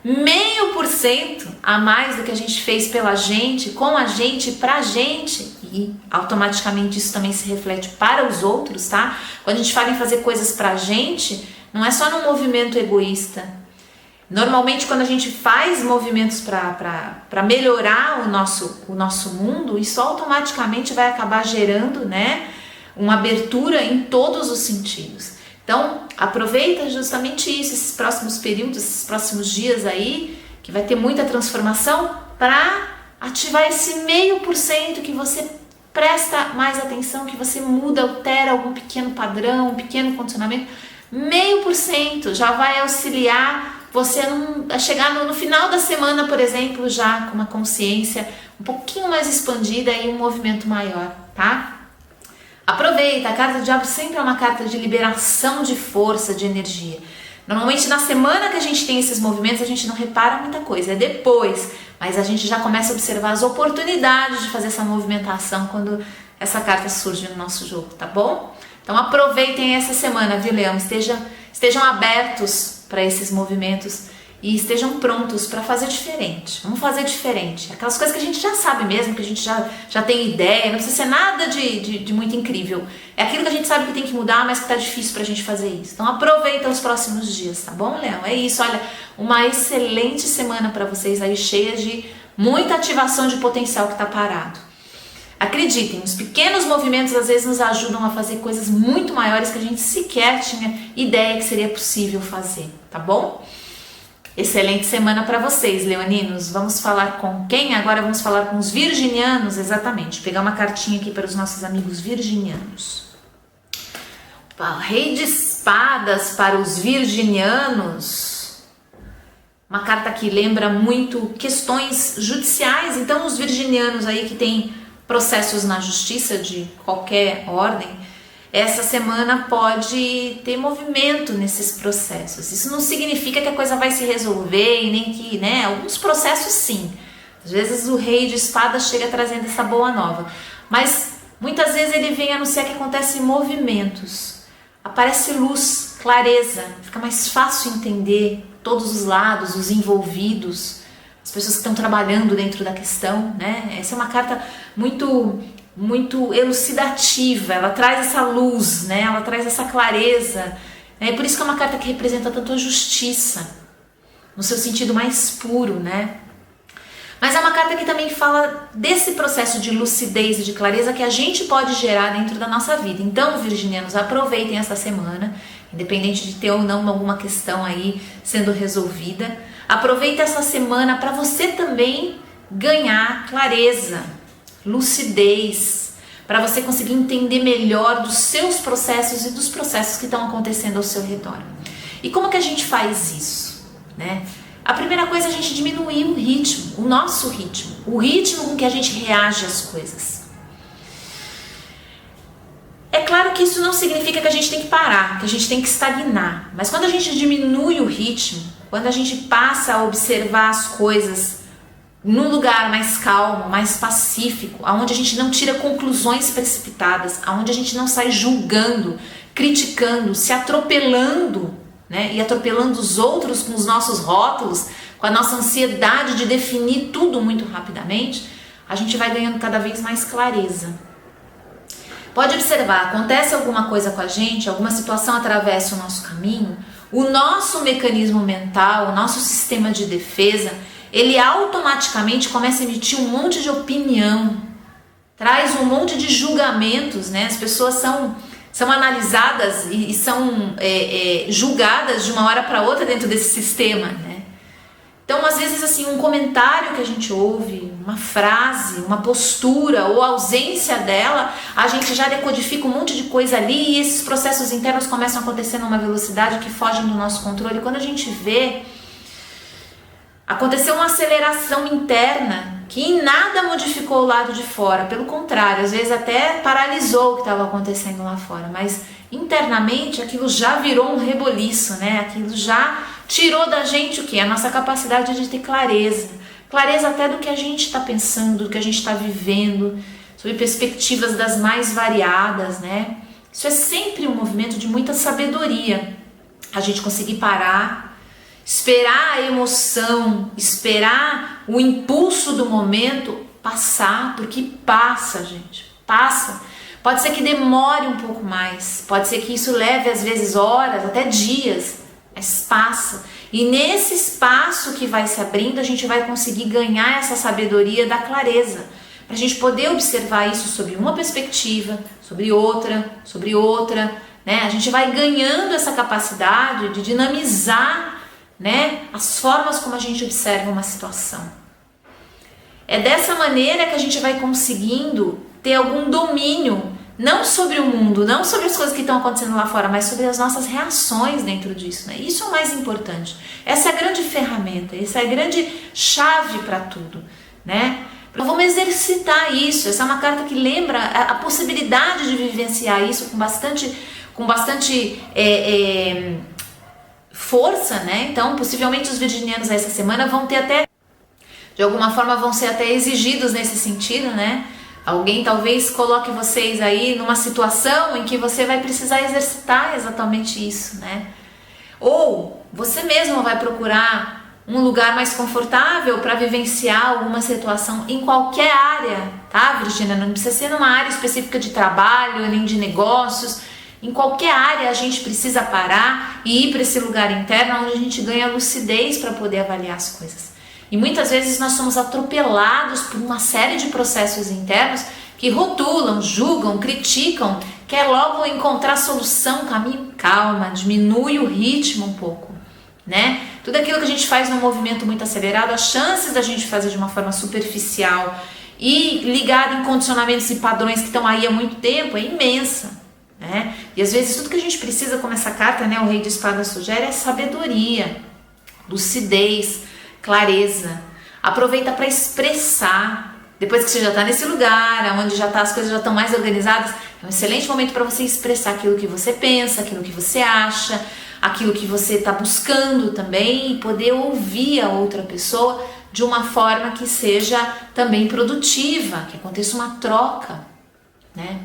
0,5% a mais do que a gente fez pela gente, com a gente, pra gente, e automaticamente isso também se reflete para os outros, tá? Quando a gente fala em fazer coisas pra gente, não é só num movimento egoísta. Normalmente quando a gente faz movimentos para melhorar o nosso mundo, isso automaticamente vai acabar gerando, né, uma abertura em todos os sentidos. Então, aproveita justamente isso, esses próximos períodos, esses próximos dias aí, que vai ter muita transformação, para ativar esse 0,5% que você presta mais atenção, que você muda, altera algum pequeno padrão, um pequeno condicionamento. 0,5% já vai auxiliar você a chegar no final da semana, por exemplo, já com uma consciência um pouquinho mais expandida e um movimento maior, tá? Aproveita, a carta do diabo sempre é uma carta de liberação de força, de energia. Normalmente na semana que a gente tem esses movimentos a gente não repara muita coisa, é depois, mas a gente já começa a observar as oportunidades de fazer essa movimentação quando essa carta surge no nosso jogo, tá bom? Então aproveitem essa semana, viu, Leão? Estejam abertos para esses movimentos e estejam prontos para fazer diferente. Vamos fazer diferente. Aquelas coisas que a gente já sabe mesmo, que a gente já tem ideia, não precisa ser nada de muito incrível. É aquilo que a gente sabe que tem que mudar, mas que tá difícil pra gente fazer isso. Então aproveita os próximos dias, tá bom, Leão? É isso, olha, uma excelente semana para vocês aí, cheia de muita ativação de potencial que tá parado. Acreditem, os pequenos movimentos às vezes nos ajudam a fazer coisas muito maiores que a gente sequer tinha ideia que seria possível fazer, tá bom? Excelente semana para vocês, leoninos. Vamos falar com quem? Agora vamos falar com os virginianos, exatamente. Vou pegar uma cartinha aqui para os nossos amigos virginianos. Rei de espadas para os virginianos. Uma carta que lembra muito questões judiciais. Então os virginianos aí que têm processos na justiça de qualquer ordem, essa semana pode ter movimento nesses processos. Isso não significa que a coisa vai se resolver e nem que, né, alguns processos sim. Às vezes o rei de espadas chega trazendo essa boa nova, mas muitas vezes ele vem anunciar que acontecem movimentos. Aparece luz, clareza, fica mais fácil entender todos os lados, os envolvidos, as pessoas que estão trabalhando dentro da questão, né? Essa é uma carta muito elucidativa, ela traz essa luz, né? Ela traz essa clareza, né? Por isso que é uma carta que representa tanto a justiça, no seu sentido mais puro, né? Mas é uma carta que também fala desse processo de lucidez e de clareza que a gente pode gerar dentro da nossa vida. Então, virginianos, aproveitem essa semana, independente de ter ou não alguma questão aí sendo resolvida. Aproveita essa semana para você também ganhar clareza, lucidez, para você conseguir entender melhor dos seus processos e dos processos que estão acontecendo ao seu redor. E como que a gente faz isso, né? A primeira coisa é a gente diminuir o ritmo, o nosso ritmo, o ritmo com que a gente reage às coisas. É claro que isso não significa que a gente tem que parar, que a gente tem que estagnar, mas quando a gente diminui o ritmo, quando a gente passa a observar as coisas num lugar mais calmo, mais pacífico, onde a gente não tira conclusões precipitadas, onde a gente não sai julgando, criticando, se atropelando, né? E atropelando os outros com os nossos rótulos, com a nossa ansiedade de definir tudo muito rapidamente, a gente vai ganhando cada vez mais clareza. Pode observar, acontece alguma coisa com a gente, alguma situação atravessa o nosso caminho, o nosso mecanismo mental, o nosso sistema de defesa, ele automaticamente começa a emitir um monte de opinião, traz um monte de julgamentos, né? As pessoas são analisadas e são julgadas de uma hora para outra dentro desse sistema, né? Então, às vezes, assim, um comentário que a gente ouve, uma frase, uma postura ou a ausência dela, a gente já decodifica um monte de coisa ali e esses processos internos começam a acontecer numa velocidade que foge do nosso controle. E quando a gente vê, aconteceu uma aceleração interna que em nada modificou o lado de fora, pelo contrário, às vezes até paralisou o que estava acontecendo lá fora, mas internamente aquilo já virou um reboliço, né? Aquilo já tirou da gente o quê? A nossa capacidade de ter clareza, clareza até do que a gente está pensando, do que a gente está vivendo, sobre perspectivas das mais variadas, né? Isso é sempre um movimento de muita sabedoria, a gente conseguir parar, esperar a emoção, esperar o impulso do momento passar, porque passa, gente, passa. Pode ser que demore um pouco mais, pode ser que isso leve às vezes horas, até dias, mas passa. E nesse espaço que vai se abrindo, a gente vai conseguir ganhar essa sabedoria da clareza, para a gente poder observar isso sob uma perspectiva, sobre outra, né? A gente vai ganhando essa capacidade de dinamizar, né, as formas como a gente observa uma situação. É dessa maneira que a gente vai conseguindo ter algum domínio, não sobre o mundo, não sobre as coisas que estão acontecendo lá fora, mas sobre as nossas reações dentro disso, né? Isso é o mais importante. Essa é a grande ferramenta, essa é a grande chave para tudo, né? Então, vamos exercitar isso. Essa é uma carta que lembra a possibilidade de vivenciar isso com bastante força, né? Então, possivelmente os virginianos essa semana vão ter até, de alguma forma, vão ser até exigidos nesse sentido, né? Alguém talvez coloque vocês aí numa situação em que você vai precisar exercitar exatamente isso, né? Ou você mesmo vai procurar um lugar mais confortável para vivenciar alguma situação em qualquer área, tá, Virgínia? Não precisa ser numa área específica de trabalho, nem de negócios. Em qualquer área a gente precisa parar e ir para esse lugar interno onde a gente ganha lucidez para poder avaliar as coisas. E muitas vezes nós somos atropelados por uma série de processos internos que rotulam, julgam, criticam, quer logo encontrar solução, caminho. Calma, diminui o ritmo um pouco, né? Tudo aquilo que a gente faz num movimento muito acelerado, as chances da gente fazer de uma forma superficial e ligado em condicionamentos e padrões que estão aí há muito tempo é imensa. Né? E às vezes tudo que a gente precisa, como essa carta, né, o Rei de Espadas sugere, é sabedoria, lucidez, clareza. Aproveita para expressar. Depois que você já está nesse lugar, onde já tá, as coisas já estão mais organizadas, é um excelente momento para você expressar aquilo que você pensa, aquilo que você acha, aquilo que você está buscando também, e poder ouvir a outra pessoa de uma forma que seja também produtiva, que aconteça uma troca, né?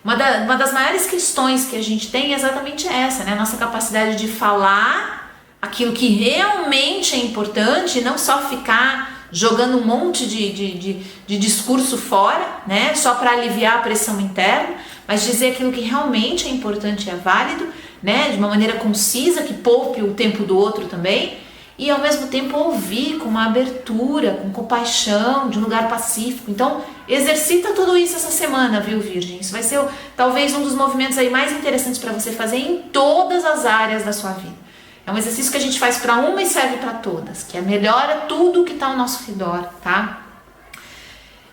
Uma das maiores questões que a gente tem é exatamente essa, né? A nossa capacidade de falar aquilo que realmente é importante, não só ficar jogando um monte de discurso fora, né? Só para aliviar a pressão interna, mas dizer aquilo que realmente é importante e é válido, né? De uma maneira concisa, que poupe o tempo do outro também, e ao mesmo tempo ouvir com uma abertura, com compaixão, de um lugar pacífico. Então, exercita tudo isso essa semana, viu, Virgem? Isso vai ser talvez um dos movimentos aí mais interessantes para você fazer em todas as áreas da sua vida. É um exercício que a gente faz para uma e serve para todas, que melhora tudo que está ao nosso redor, tá?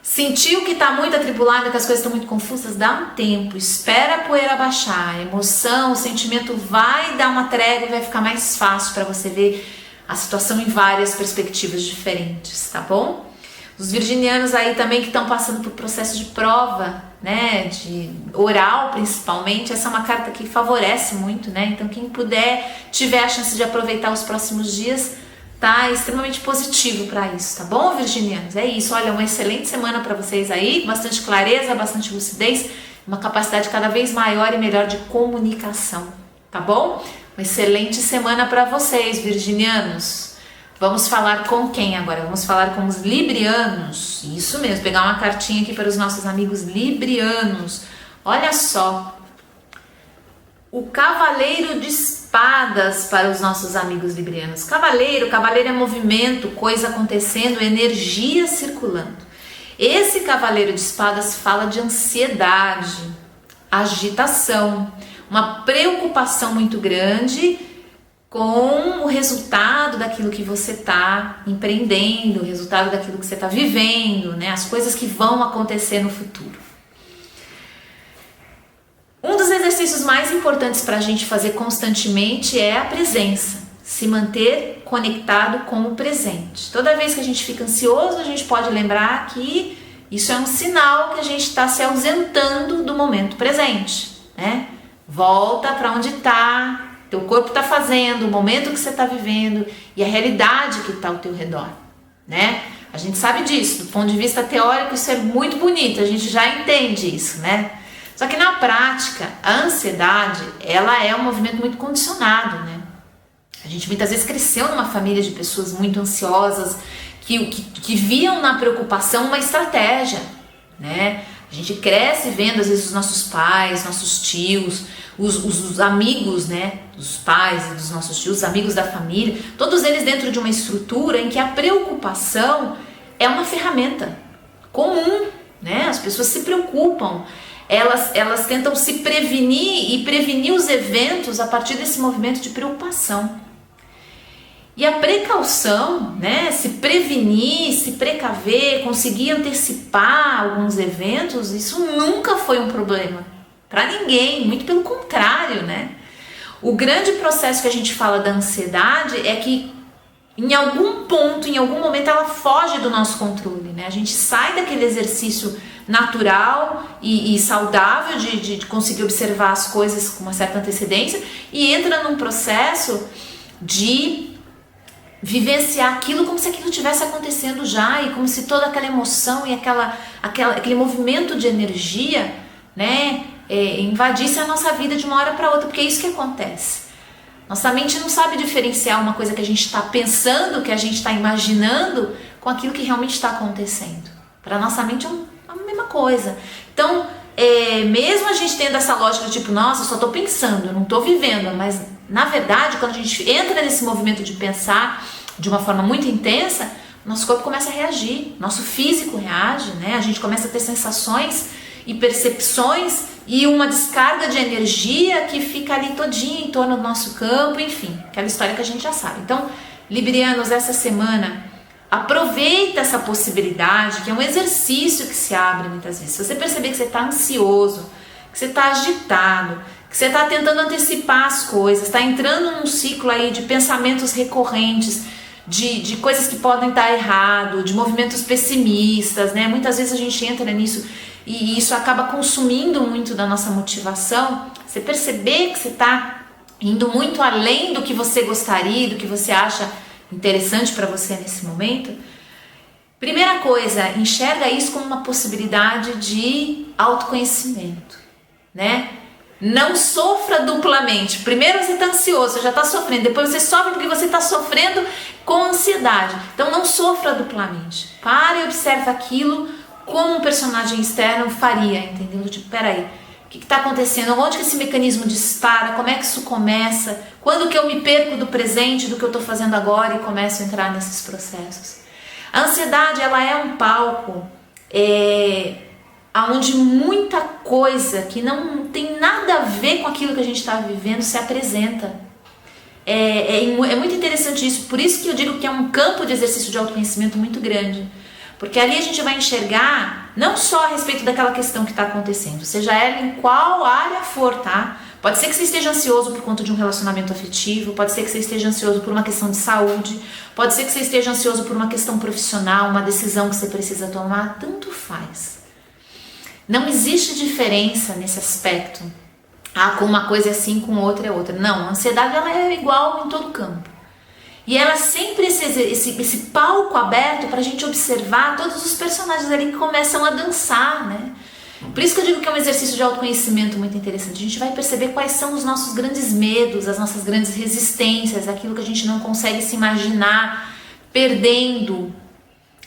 Sentiu que está muito atribulado, que as coisas estão muito confusas, dá um tempo, espera a poeira baixar, a emoção, o sentimento vai dar uma trégua e vai ficar mais fácil para você ver a situação em várias perspectivas diferentes, tá bom? Os virginianos aí também que estão passando por processo de prova, né, de oral principalmente, essa é uma carta que favorece muito, né? Então quem puder, tiver a chance de aproveitar os próximos dias, tá extremamente positivo para isso, tá bom, virginianos? É isso, olha, uma excelente semana para vocês aí, bastante clareza, bastante lucidez, uma capacidade cada vez maior e melhor de comunicação, tá bom? Uma excelente semana para vocês, virginianos. Vamos falar com quem agora? Vamos falar com os librianos. Isso mesmo, pegar uma cartinha aqui para os nossos amigos librianos. Olha só. O Cavaleiro de Espadas para os nossos amigos librianos. Cavaleiro é movimento, coisa acontecendo, energia circulando. Esse Cavaleiro de Espadas fala de ansiedade, agitação, uma preocupação muito grande com o resultado daquilo que você está empreendendo, o resultado daquilo que você está vivendo, né? As coisas que vão acontecer no futuro. Um dos exercícios mais importantes para a gente fazer constantemente é a presença, se manter conectado com o presente. Toda vez que a gente fica ansioso, a gente pode lembrar que isso é um sinal que a gente está se ausentando do momento presente, né? Volta para onde está, teu corpo está fazendo, o momento que você está vivendo e a realidade que está ao teu redor, né? A gente sabe disso, do ponto de vista teórico isso é muito bonito, a gente já entende isso, né? Só que na prática, a ansiedade, ela é um movimento muito condicionado, né? A gente muitas vezes cresceu numa família de pessoas muito ansiosas, que viam na preocupação uma estratégia, né? A gente cresce vendo às vezes os nossos pais, nossos tios, os amigos, né, dos pais e dos nossos tios, os amigos da família, todos eles dentro de uma estrutura em que a preocupação é uma ferramenta comum, né? As pessoas se preocupam, elas tentam se prevenir e prevenir os eventos a partir desse movimento de preocupação. E a precaução, né, se prevenir, se precaver, conseguir antecipar alguns eventos, isso nunca foi um problema para ninguém, muito pelo contrário, né? O grande processo que a gente fala da ansiedade é que em algum ponto, em algum momento ela foge do nosso controle, né? A gente sai daquele exercício natural e saudável de conseguir observar as coisas com uma certa antecedência e entra num processo de vivenciar aquilo como se aquilo estivesse acontecendo já e como se toda aquela emoção e aquele movimento de energia, né, invadisse a nossa vida de uma hora para outra, porque é isso que acontece. Nossa mente não sabe diferenciar uma coisa que a gente está pensando, que a gente está imaginando, com aquilo que realmente está acontecendo. Para nossa mente é a mesma coisa. Então, mesmo a gente tendo essa lógica de tipo, nossa, eu só estou pensando, eu não estou vivendo, mas na verdade, quando a gente entra nesse movimento de pensar de uma forma muito intensa, nosso corpo começa a reagir, nosso físico reage, né? A gente começa a ter sensações e percepções e uma descarga de energia que fica ali todinha em torno do nosso campo, enfim, aquela história que a gente já sabe. Então, librianos, essa semana, aproveita essa possibilidade, que é um exercício que se abre muitas vezes. Se você perceber que você está ansioso, que você está agitado, que você está tentando antecipar as coisas, está entrando num ciclo aí de pensamentos recorrentes, de coisas que podem dar errado, de movimentos pessimistas, né? Muitas vezes a gente entra nisso e isso acaba consumindo muito da nossa motivação. Você perceber que você está indo muito além do que você gostaria, do que você acha interessante para você nesse momento. Primeira coisa, enxerga isso como uma possibilidade de autoconhecimento, né? Não sofra duplamente. Primeiro você está ansioso, você já está sofrendo. Depois você sofre porque você está sofrendo com ansiedade. Então não sofra duplamente. Pare e observe aquilo como um personagem externo faria, entendeu? Tipo, peraí, o que está acontecendo? Onde que esse mecanismo dispara? Como é que isso começa? Quando que eu me perco do presente, do que eu estou fazendo agora e começo a entrar nesses processos? A ansiedade, ela é um palco onde muita coisa que não tem nada a ver com aquilo que a gente está vivendo se apresenta. É muito interessante isso, por isso que eu digo que é um campo de exercício de autoconhecimento muito grande, porque ali a gente vai enxergar Não só a respeito daquela questão que está acontecendo, seja ela em qual área for, tá? Pode ser que você esteja ansioso por conta de um relacionamento afetivo, pode ser que você esteja ansioso por uma questão de saúde, pode ser que você esteja ansioso por uma questão profissional, uma decisão que você precisa tomar, tanto faz. Não existe diferença nesse aspecto. Com uma coisa é assim, com outra é outra. Não, a ansiedade ela é igual em todo campo. E ela sempre esse palco aberto para a gente observar todos os personagens ali que começam a dançar, né? Por isso que eu digo que é um exercício de autoconhecimento muito interessante. A gente vai perceber quais são os nossos grandes medos, as nossas grandes resistências, aquilo que a gente não consegue se imaginar perdendo,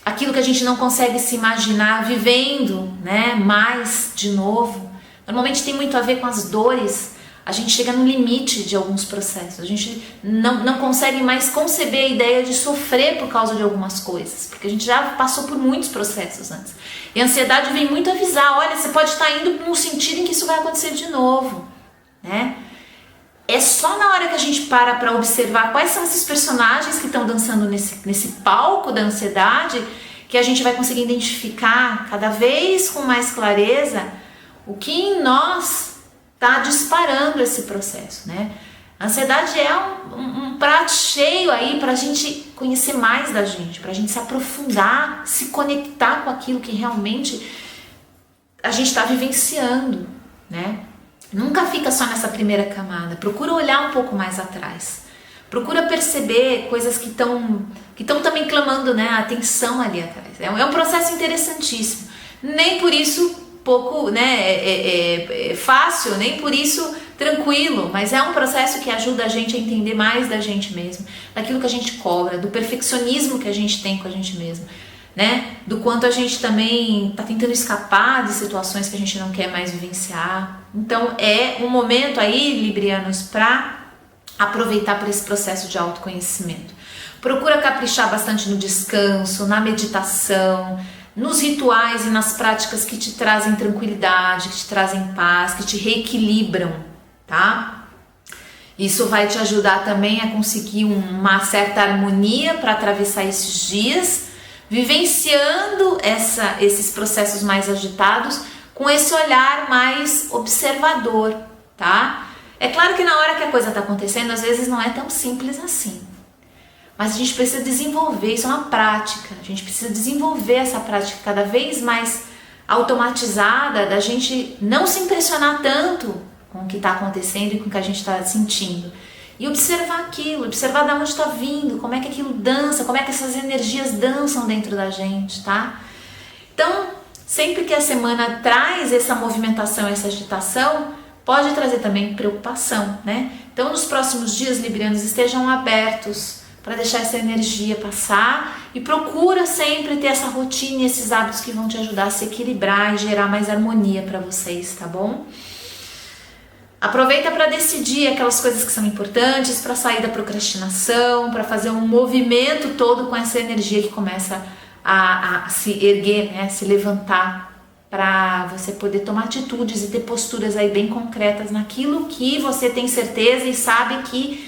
aquilo que a gente não consegue se imaginar vivendo, né, mais de novo. Normalmente tem muito a ver com as dores. A gente chega no limite de alguns processos. A gente não consegue mais conceber a ideia de sofrer por causa de algumas coisas, porque a gente já passou por muitos processos antes. E a ansiedade vem muito avisar, olha, você pode estar indo num sentido em que isso vai acontecer de novo, né? É só na hora que a gente para observar quais são esses personagens que estão dançando nesse palco da ansiedade que a gente vai conseguir identificar cada vez com mais clareza o que em nós está disparando esse processo, né? A ansiedade é um prato cheio aí para a gente conhecer mais da gente, para a gente se aprofundar, se conectar com aquilo que realmente a gente está vivenciando, né? Nunca fica só nessa primeira camada, procura olhar um pouco mais atrás, procura perceber coisas que estão também clamando, né, a atenção ali atrás. É um processo interessantíssimo, nem por isso pouco, né, fácil, nem por isso tranquilo, mas é um processo que ajuda a gente a entender mais da gente mesmo, daquilo que a gente cobra, do perfeccionismo que a gente tem com a gente mesmo, né, do quanto a gente também está tentando escapar de situações que a gente não quer mais vivenciar. Então é um momento aí, librianos, para aproveitar para esse processo de autoconhecimento. Procura caprichar bastante no descanso, na meditação, nos rituais e nas práticas que te trazem tranquilidade, que te trazem paz, que te reequilibram, tá? Isso vai te ajudar também a conseguir uma certa harmonia para atravessar esses dias, vivenciando esses processos mais agitados com esse olhar mais observador, tá? É claro que na hora que a coisa está acontecendo, às vezes não é tão simples assim. Mas a gente precisa desenvolver, isso é uma prática, a gente precisa desenvolver essa prática cada vez mais automatizada, da gente não se impressionar tanto com o que está acontecendo e com o que a gente está sentindo. E observar aquilo, observar de onde está vindo, como é que aquilo dança, como é que essas energias dançam dentro da gente, tá? Então, sempre que a semana traz essa movimentação, essa agitação, pode trazer também preocupação, né? Então, nos próximos dias, librianos, estejam abertos para deixar essa energia passar e procura sempre ter essa rotina e esses hábitos que vão te ajudar a se equilibrar e gerar mais harmonia para vocês, tá bom? Aproveita para decidir aquelas coisas que são importantes, para sair da procrastinação, para fazer um movimento todo com essa energia que começa a se erguer, né, se levantar, para você poder tomar atitudes e ter posturas aí bem concretas naquilo que você tem certeza e sabe que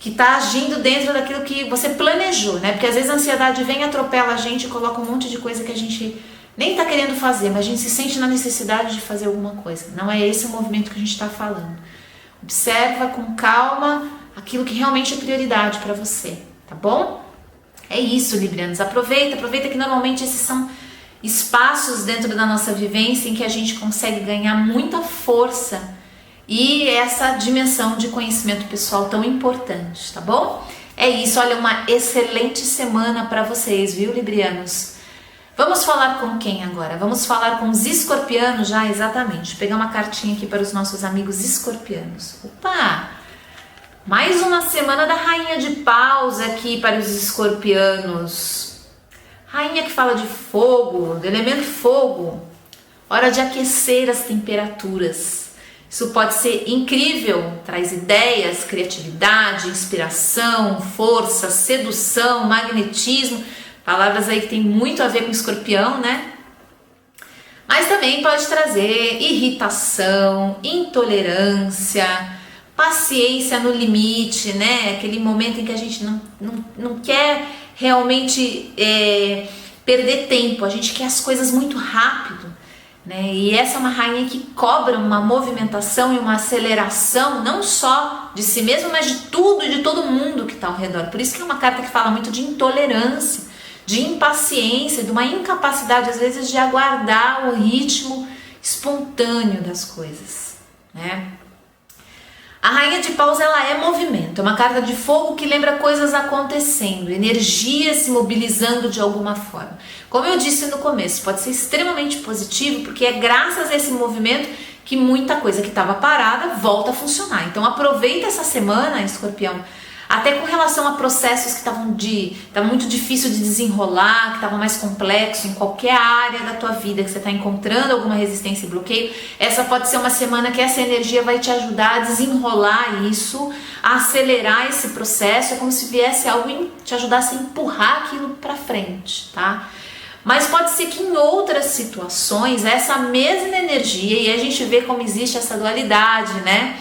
está agindo dentro daquilo que você planejou, né? Porque às vezes a ansiedade vem, atropela a gente e coloca um monte de coisa que a gente nem está querendo fazer, mas a gente se sente na necessidade de fazer alguma coisa. Não é esse o movimento que a gente está falando. Observa com calma aquilo que realmente é prioridade para você, tá bom? É isso, librianos. Aproveita que normalmente esses são espaços dentro da nossa vivência em que a gente consegue ganhar muita força e essa dimensão de conhecimento pessoal tão importante, tá bom? É isso, olha, uma excelente semana para vocês, viu, librianos? Vamos falar com quem agora? Vamos falar com os escorpianos já, exatamente. Vou pegar uma cartinha aqui para os nossos amigos escorpianos. Opa! Mais uma semana da Rainha de Paus aqui para os escorpianos. Rainha que fala de fogo, do elemento fogo. Hora de aquecer as temperaturas. Isso pode ser incrível, traz ideias, criatividade, inspiração, força, sedução, magnetismo, palavras aí que tem muito a ver com escorpião, né? Mas também pode trazer irritação, intolerância, paciência no limite, né? Aquele momento em que a gente não quer realmente perder tempo, a gente quer as coisas muito rápido, né? E essa é uma rainha que cobra uma movimentação e uma aceleração, não só de si mesma, mas de tudo e de todo mundo que está ao redor. Por isso que é uma carta que fala muito de intolerância, de impaciência, de uma incapacidade às vezes de aguardar o ritmo espontâneo das coisas, né? A Rainha de Paus, ela é movimento, é uma carta de fogo que lembra coisas acontecendo, energia se mobilizando de alguma forma. Como eu disse no começo, pode ser extremamente positivo, porque é graças a esse movimento que muita coisa que estava parada volta a funcionar. Então aproveita essa semana, Escorpião, até com relação a processos que estavam muito difícil de desenrolar, que estavam mais complexos em qualquer área da tua vida, que você está encontrando alguma resistência e bloqueio. Essa pode ser uma semana que essa energia vai te ajudar a desenrolar isso, a acelerar esse processo. É como se viesse algo e te ajudasse a empurrar aquilo para frente, tá? Mas pode ser que em outras situações, essa mesma energia, e a gente vê como existe essa dualidade, né?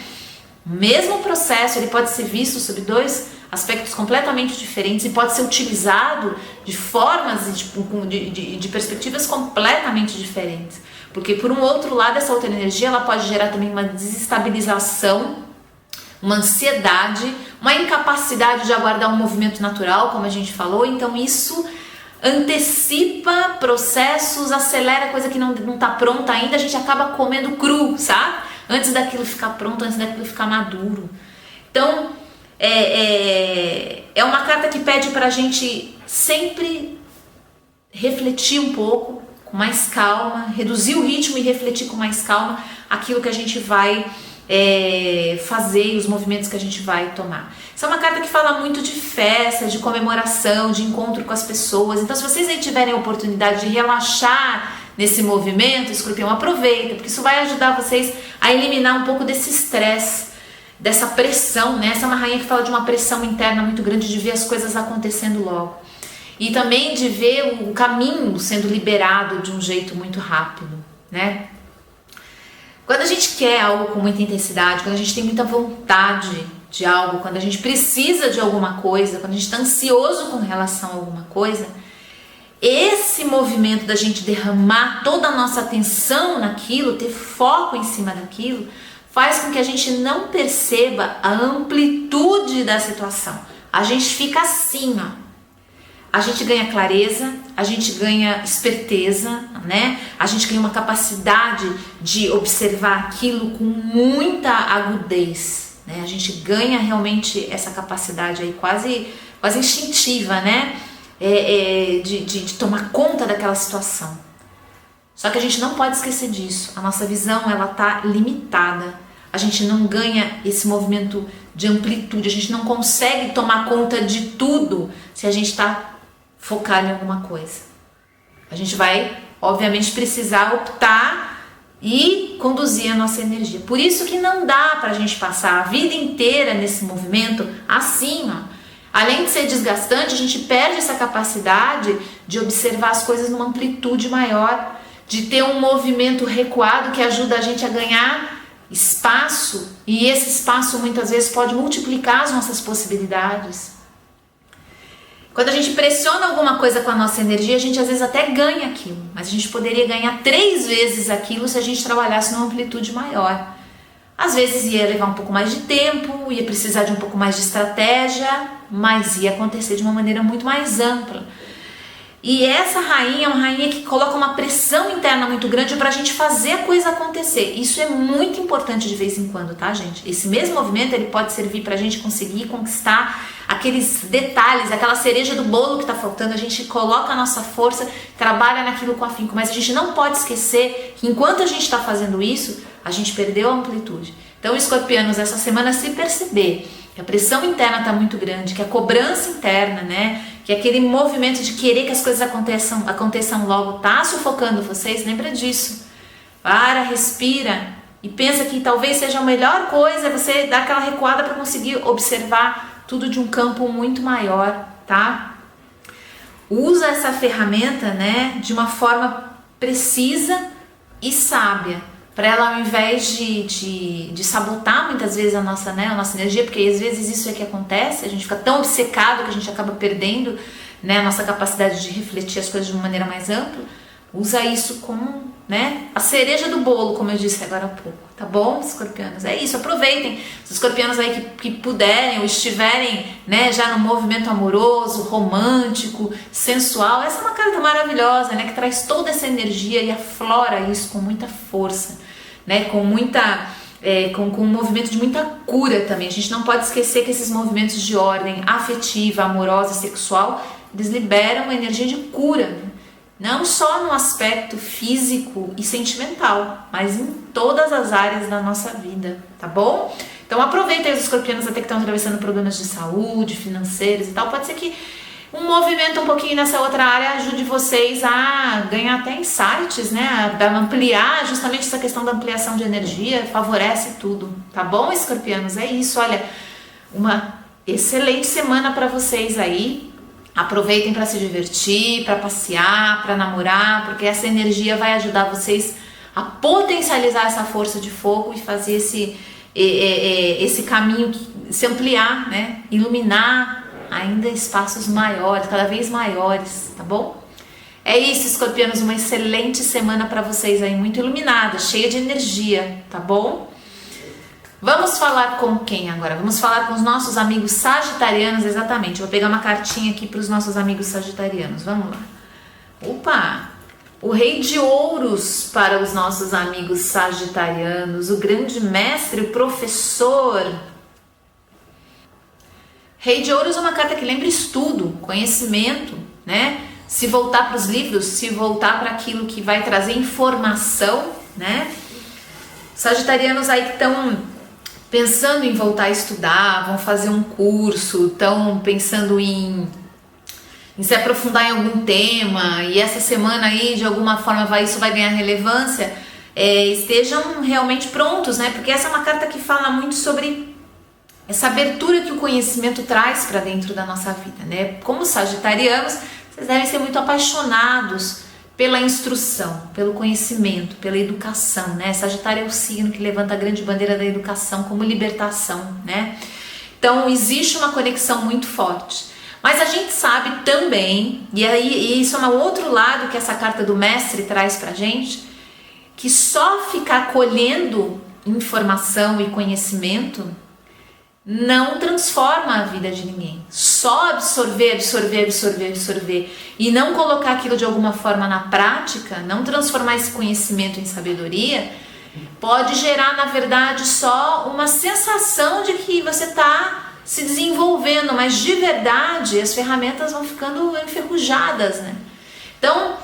O mesmo processo, ele pode ser visto sob dois aspectos completamente diferentes e pode ser utilizado de formas e de perspectivas completamente diferentes. Porque por um outro lado, essa outra energia, ela pode gerar também uma desestabilização, uma ansiedade, uma incapacidade de aguardar um movimento natural, como a gente falou. Então isso antecipa processos, acelera coisa que não está pronta ainda, a gente acaba comendo cru, sabe? Antes daquilo ficar pronto, antes daquilo ficar maduro. Então, é uma carta que pede pra gente sempre refletir um pouco, com mais calma, reduzir o ritmo e refletir com mais calma aquilo que a gente vai fazer e os movimentos que a gente vai tomar. Essa é uma carta que fala muito de festa, de comemoração, de encontro com as pessoas. Então, se vocês aí tiverem a oportunidade de relaxar nesse movimento, Escorpião, aproveita, porque isso vai ajudar vocês a eliminar um pouco desse estresse, dessa pressão, né? Essa é uma rainha que fala de uma pressão interna muito grande, de ver as coisas acontecendo logo. E também de ver o caminho sendo liberado de um jeito muito rápido, né? Quando a gente quer algo com muita intensidade, quando a gente tem muita vontade de algo, quando a gente precisa de alguma coisa, quando a gente está ansioso com relação a alguma coisa, esse movimento da gente derramar toda a nossa atenção naquilo, ter foco em cima daquilo, faz com que a gente não perceba a amplitude da situação. A gente fica assim, ó. A gente ganha clareza, a gente ganha esperteza, né? A gente ganha uma capacidade de observar aquilo com muita agudez, né? A gente ganha realmente essa capacidade aí quase instintiva, né? De tomar conta daquela situação. Só que a gente não pode esquecer disso. A nossa visão, ela tá limitada. A gente não ganha esse movimento de amplitude. A gente não consegue tomar conta de tudo se a gente está focado em alguma coisa. A gente vai, obviamente, precisar optar e conduzir a nossa energia. Por isso que não dá pra gente passar a vida inteira nesse movimento assim, ó. Além de ser desgastante, a gente perde essa capacidade de observar as coisas numa amplitude maior, de ter um movimento recuado que ajuda a gente a ganhar espaço, e esse espaço muitas vezes pode multiplicar as nossas possibilidades. Quando a gente pressiona alguma coisa com a nossa energia, a gente às vezes até ganha aquilo, mas a gente poderia ganhar 3 vezes aquilo se a gente trabalhasse numa amplitude maior. Às vezes ia levar um pouco mais de tempo, ia precisar de um pouco mais de estratégia, mas ia acontecer de uma maneira muito mais ampla. E essa rainha é uma rainha que coloca uma pressão interna muito grande para a gente fazer a coisa acontecer. Isso é muito importante de vez em quando, tá, gente? Esse mesmo movimento, ele pode servir para a gente conseguir conquistar aqueles detalhes, aquela cereja do bolo que está faltando. A gente coloca a nossa força, trabalha naquilo com afinco, mas a gente não pode esquecer que enquanto a gente está fazendo isso, a gente perdeu a amplitude. Então, escorpianos, essa semana, se perceber que a pressão interna está muito grande, que a cobrança interna, né, que aquele movimento de querer que as coisas aconteçam logo tá sufocando vocês, lembra disso. Para, respira e pensa que talvez seja a melhor coisa você dar aquela recuada para conseguir observar tudo de um campo muito maior, tá? Usa essa ferramenta, né, de uma forma precisa e sábia, para ela, ao invés de sabotar muitas vezes a nossa energia, porque às vezes isso é que acontece, a gente fica tão obcecado que a gente acaba perdendo, né, a nossa capacidade de refletir as coisas de uma maneira mais ampla. Usa isso como, né, a cereja do bolo, como eu disse agora há pouco, tá bom, escorpianos? É isso, aproveitem os escorpianos aí que puderem ou estiverem, né, já no movimento amoroso, romântico, sensual. Essa é uma carta maravilhosa, né, que traz toda essa energia e aflora isso com muita força, né, com um movimento de muita cura também. A gente não pode esquecer que esses movimentos de ordem afetiva, amorosa e sexual, eles liberam uma energia de cura, né? Não só no aspecto físico e sentimental, mas em todas as áreas da nossa vida, tá bom? Então aproveita aí os escorpianos até que estão atravessando problemas de saúde, financeiros e tal. Pode ser que um movimento um pouquinho nessa outra área ajude vocês a ganhar até insights, né? A ampliar justamente essa questão da ampliação de energia, favorece tudo, tá bom, escorpianos? É isso, olha, uma excelente semana para vocês aí. Aproveitem para se divertir, para passear, para namorar, porque essa energia vai ajudar vocês a potencializar essa força de fogo e fazer esse caminho se ampliar, né? Iluminar ainda espaços maiores, cada vez maiores, tá bom? É isso, escorpianos, uma excelente semana para vocês aí, muito iluminada, cheia de energia, tá bom? Vamos falar com quem agora? Vamos falar com os nossos amigos sagitarianos, exatamente. Eu vou pegar uma cartinha aqui para os nossos amigos sagitarianos. Vamos lá. Opa! O Rei de Ouros para os nossos amigos sagitarianos, o grande mestre, o professor. Rei de Ouros é uma carta que lembra estudo, conhecimento, né? Se voltar para os livros, se voltar para aquilo que vai trazer informação, né? Sagitarianos aí que estão pensando em voltar a estudar, vão fazer um curso, estão pensando em se aprofundar em algum tema, e essa semana aí de alguma forma isso vai ganhar relevância, estejam realmente prontos, né? Porque essa é uma carta que fala muito sobre essa abertura que o conhecimento traz para dentro da nossa vida, né? Como sagitarianos, vocês devem ser muito apaixonados pela instrução, pelo conhecimento, pela educação, né? Sagitário é o signo que levanta a grande bandeira da educação como libertação, né? Então existe uma conexão muito forte. Mas a gente sabe também, e isso é um outro lado que essa carta do mestre traz pra gente, que só ficar colhendo informação e conhecimento não transforma a vida de ninguém. Só absorver e não colocar aquilo de alguma forma na prática, não transformar esse conhecimento em sabedoria, pode gerar, na verdade, só uma sensação de que você está se desenvolvendo, mas de verdade as ferramentas vão ficando enferrujadas, né? Então,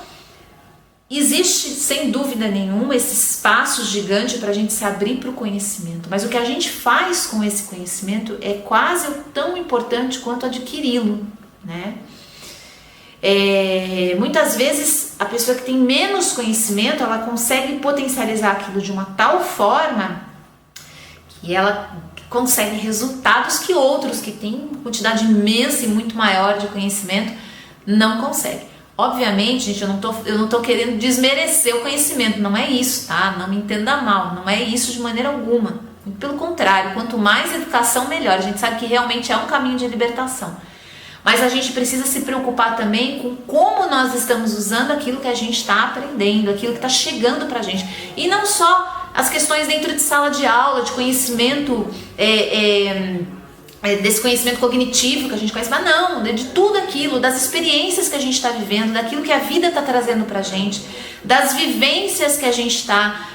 existe, sem dúvida nenhuma, esse espaço gigante para a gente se abrir para o conhecimento, mas o que a gente faz com esse conhecimento é quase tão importante quanto adquiri-lo, né? Muitas vezes a pessoa que tem menos conhecimento, ela consegue potencializar aquilo de uma tal forma que ela consegue resultados que outros que têm quantidade imensa e muito maior de conhecimento não conseguem. Obviamente, gente, eu não tô querendo desmerecer o conhecimento, não é isso, tá? Não me entenda mal, não é isso de maneira alguma. Pelo contrário, quanto mais educação, melhor. A gente sabe que realmente é um caminho de libertação. Mas a gente precisa se preocupar também com como nós estamos usando aquilo que a gente está aprendendo, aquilo que está chegando pra gente. E não só as questões dentro de sala de aula, de conhecimento, desse conhecimento cognitivo que a gente conhece, mas não, de tudo aquilo, das experiências que a gente está vivendo, daquilo que a vida está trazendo pra gente, das vivências que a gente está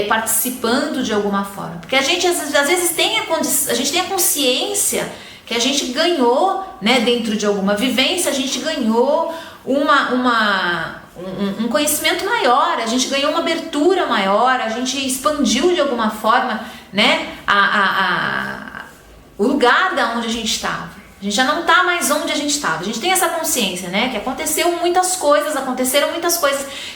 participando de alguma forma. Porque a gente às vezes tem a consciência que a gente ganhou, né, dentro de alguma vivência, a gente ganhou um conhecimento maior, a gente ganhou uma abertura maior, a gente expandiu de alguma forma, né, o lugar da onde a gente estava. A gente já não está mais onde a gente estava. A gente tem essa consciência, né, que aconteceram muitas coisas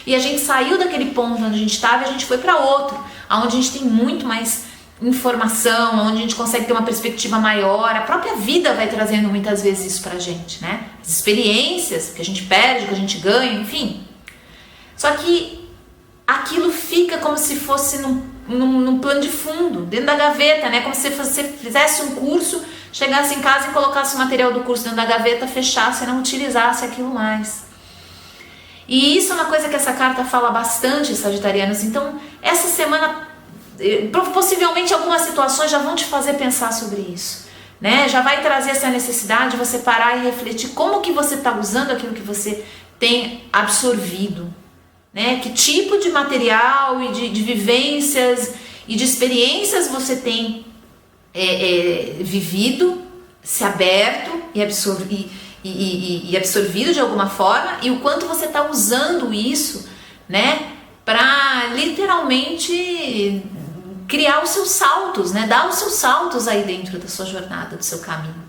e a gente saiu daquele ponto onde a gente estava e a gente foi para outro, onde a gente tem muito mais informação, onde a gente consegue ter uma perspectiva maior. A própria vida vai trazendo muitas vezes isso pra gente, né? As experiências que a gente perde, que a gente ganha, enfim. Só que aquilo fica como se fosse num plano de fundo, dentro da gaveta, né? Como se você fizesse um curso, chegasse em casa e colocasse o material do curso dentro da gaveta, fechasse e não utilizasse aquilo mais. E isso é uma coisa que essa carta fala bastante, sagitarianos. Então, essa semana, possivelmente algumas situações já vão te fazer pensar sobre isso, né? Já vai trazer essa necessidade de você parar e refletir como que você está usando aquilo que você tem absorvido, né? Que tipo de material e de vivências e de experiências você tem vivido, se aberto e absorvido de alguma forma, e o quanto você está usando isso, né, para literalmente criar os seus saltos, né, dar os seus saltos aí dentro da sua jornada, do seu caminho.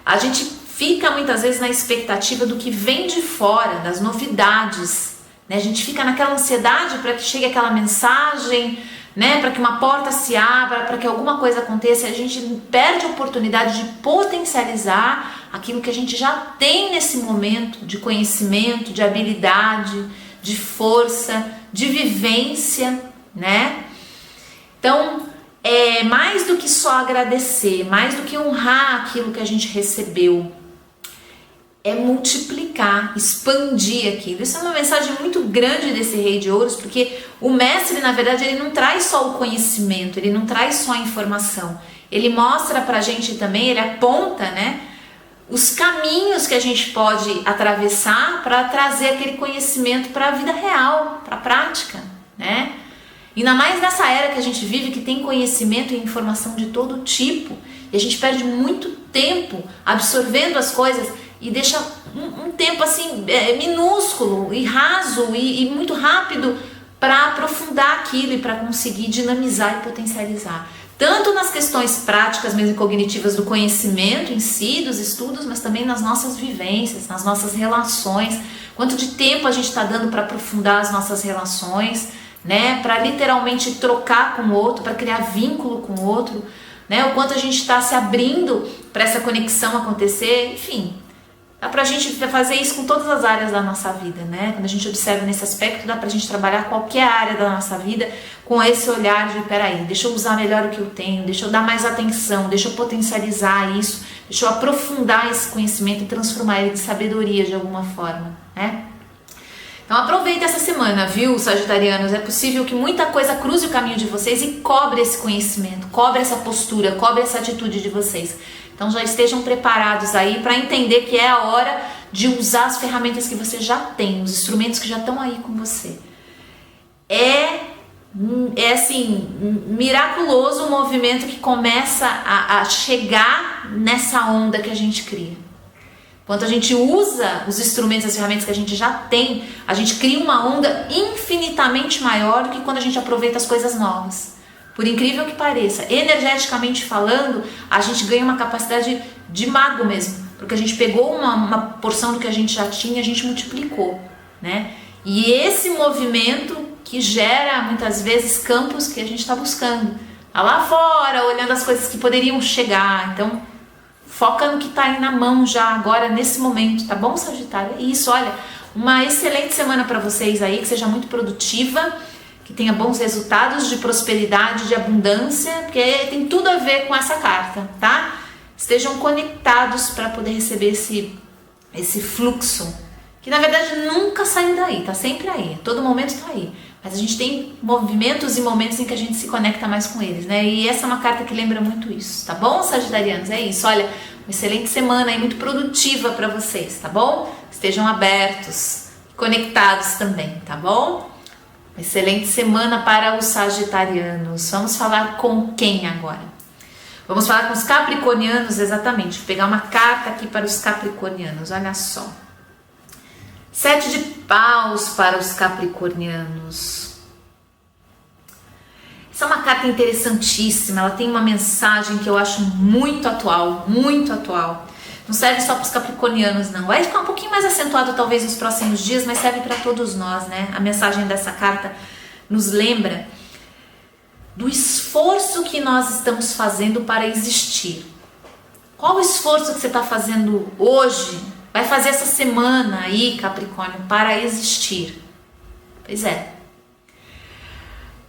A gente fica muitas vezes na expectativa do que vem de fora, das novidades, né, a gente fica naquela ansiedade para que chegue aquela mensagem, né, para que uma porta se abra, para que alguma coisa aconteça. A gente perde a oportunidade de potencializar aquilo que a gente já tem nesse momento de conhecimento, de habilidade, de força, de vivência, né? Então, mais do que só agradecer, mais do que honrar aquilo que a gente recebeu, é multiplicar, expandir aquilo. Isso é uma mensagem muito grande desse Rei de Ouros, porque o mestre, na verdade, ele não traz só o conhecimento, ele não traz só a informação, ele mostra pra gente também, ele aponta, né, os caminhos que a gente pode atravessar para trazer aquele conhecimento para a vida real, para a prática, né? Ainda mais nessa era que a gente vive, que tem conhecimento e informação de todo tipo, e a gente perde muito tempo absorvendo as coisas e deixa um tempo assim minúsculo e raso e muito rápido para aprofundar aquilo e para conseguir dinamizar e potencializar. Tanto nas questões práticas mesmo cognitivas do conhecimento em si, dos estudos, mas também nas nossas vivências, nas nossas relações. Quanto de tempo a gente está dando para aprofundar as nossas relações, né? Para literalmente trocar com o outro, para criar vínculo com o outro, né? O quanto a gente está se abrindo para essa conexão acontecer, enfim. Dá pra gente fazer isso com todas as áreas da nossa vida, né? Quando a gente observa nesse aspecto, dá pra gente trabalhar qualquer área da nossa vida com esse olhar de, peraí, deixa eu usar melhor o que eu tenho, deixa eu dar mais atenção, deixa eu potencializar isso, deixa eu aprofundar esse conhecimento e transformar ele de sabedoria de alguma forma, né? Então aproveita essa semana, viu, sagitarianos? É possível que muita coisa cruze o caminho de vocês e cobre esse conhecimento, cobre essa postura, cobre essa atitude de vocês. Então já estejam preparados aí para entender que é a hora de usar as ferramentas que você já tem, os instrumentos que já estão aí com você. É assim, miraculoso o movimento que começa a chegar nessa onda que a gente cria. Quando a gente usa os instrumentos, as ferramentas que a gente já tem, a gente cria uma onda infinitamente maior do que quando a gente aproveita as coisas novas. Por incrível que pareça, energeticamente falando, a gente ganha uma capacidade de mago mesmo, porque a gente pegou uma porção do que a gente já tinha e a gente multiplicou, né? E esse movimento que gera muitas vezes campos que a gente está buscando, tá lá fora, olhando as coisas que poderiam chegar. Então, foca no que está aí na mão já agora, nesse momento, tá bom, Sagitário? É isso, olha, uma excelente semana para vocês aí, que seja muito produtiva, que tenha bons resultados de prosperidade, de abundância, porque tem tudo a ver com essa carta, tá? Estejam conectados para poder receber esse fluxo, que na verdade nunca saiu daí, tá sempre aí, a todo momento tá aí. Mas a gente tem movimentos e momentos em que a gente se conecta mais com eles, né? E essa é uma carta que lembra muito isso, tá bom, sagitarianos? É isso, olha, uma excelente semana aí, muito produtiva para vocês, tá bom? Estejam abertos, conectados também, tá bom? Uma excelente semana para os sagitarianos. Vamos falar com quem agora? Vamos falar com os capricornianos, exatamente. Vou pegar uma carta aqui para os capricornianos, olha só. 7 de paus para os capricornianos. Essa é uma carta interessantíssima, ela tem uma mensagem que eu acho muito atual, muito atual. Não serve só para os capricornianos, não. Vai ficar um pouquinho mais acentuado talvez nos próximos dias, mas serve para todos nós, né? A mensagem dessa carta nos lembra do esforço que nós estamos fazendo para existir. Qual o esforço que você está fazendo hoje, vai fazer essa semana aí, Capricórnio, para existir? Pois é.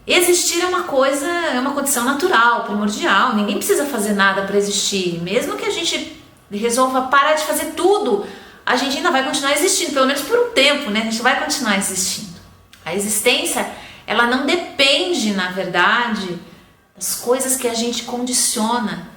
Existir é uma coisa, é uma condição natural, primordial. Ninguém precisa fazer nada para existir. Mesmo que a gente resolva parar de fazer tudo, a gente ainda vai continuar existindo, pelo menos por um tempo, né? A gente vai continuar existindo. A existência, ela não depende, na verdade, das coisas que a gente condiciona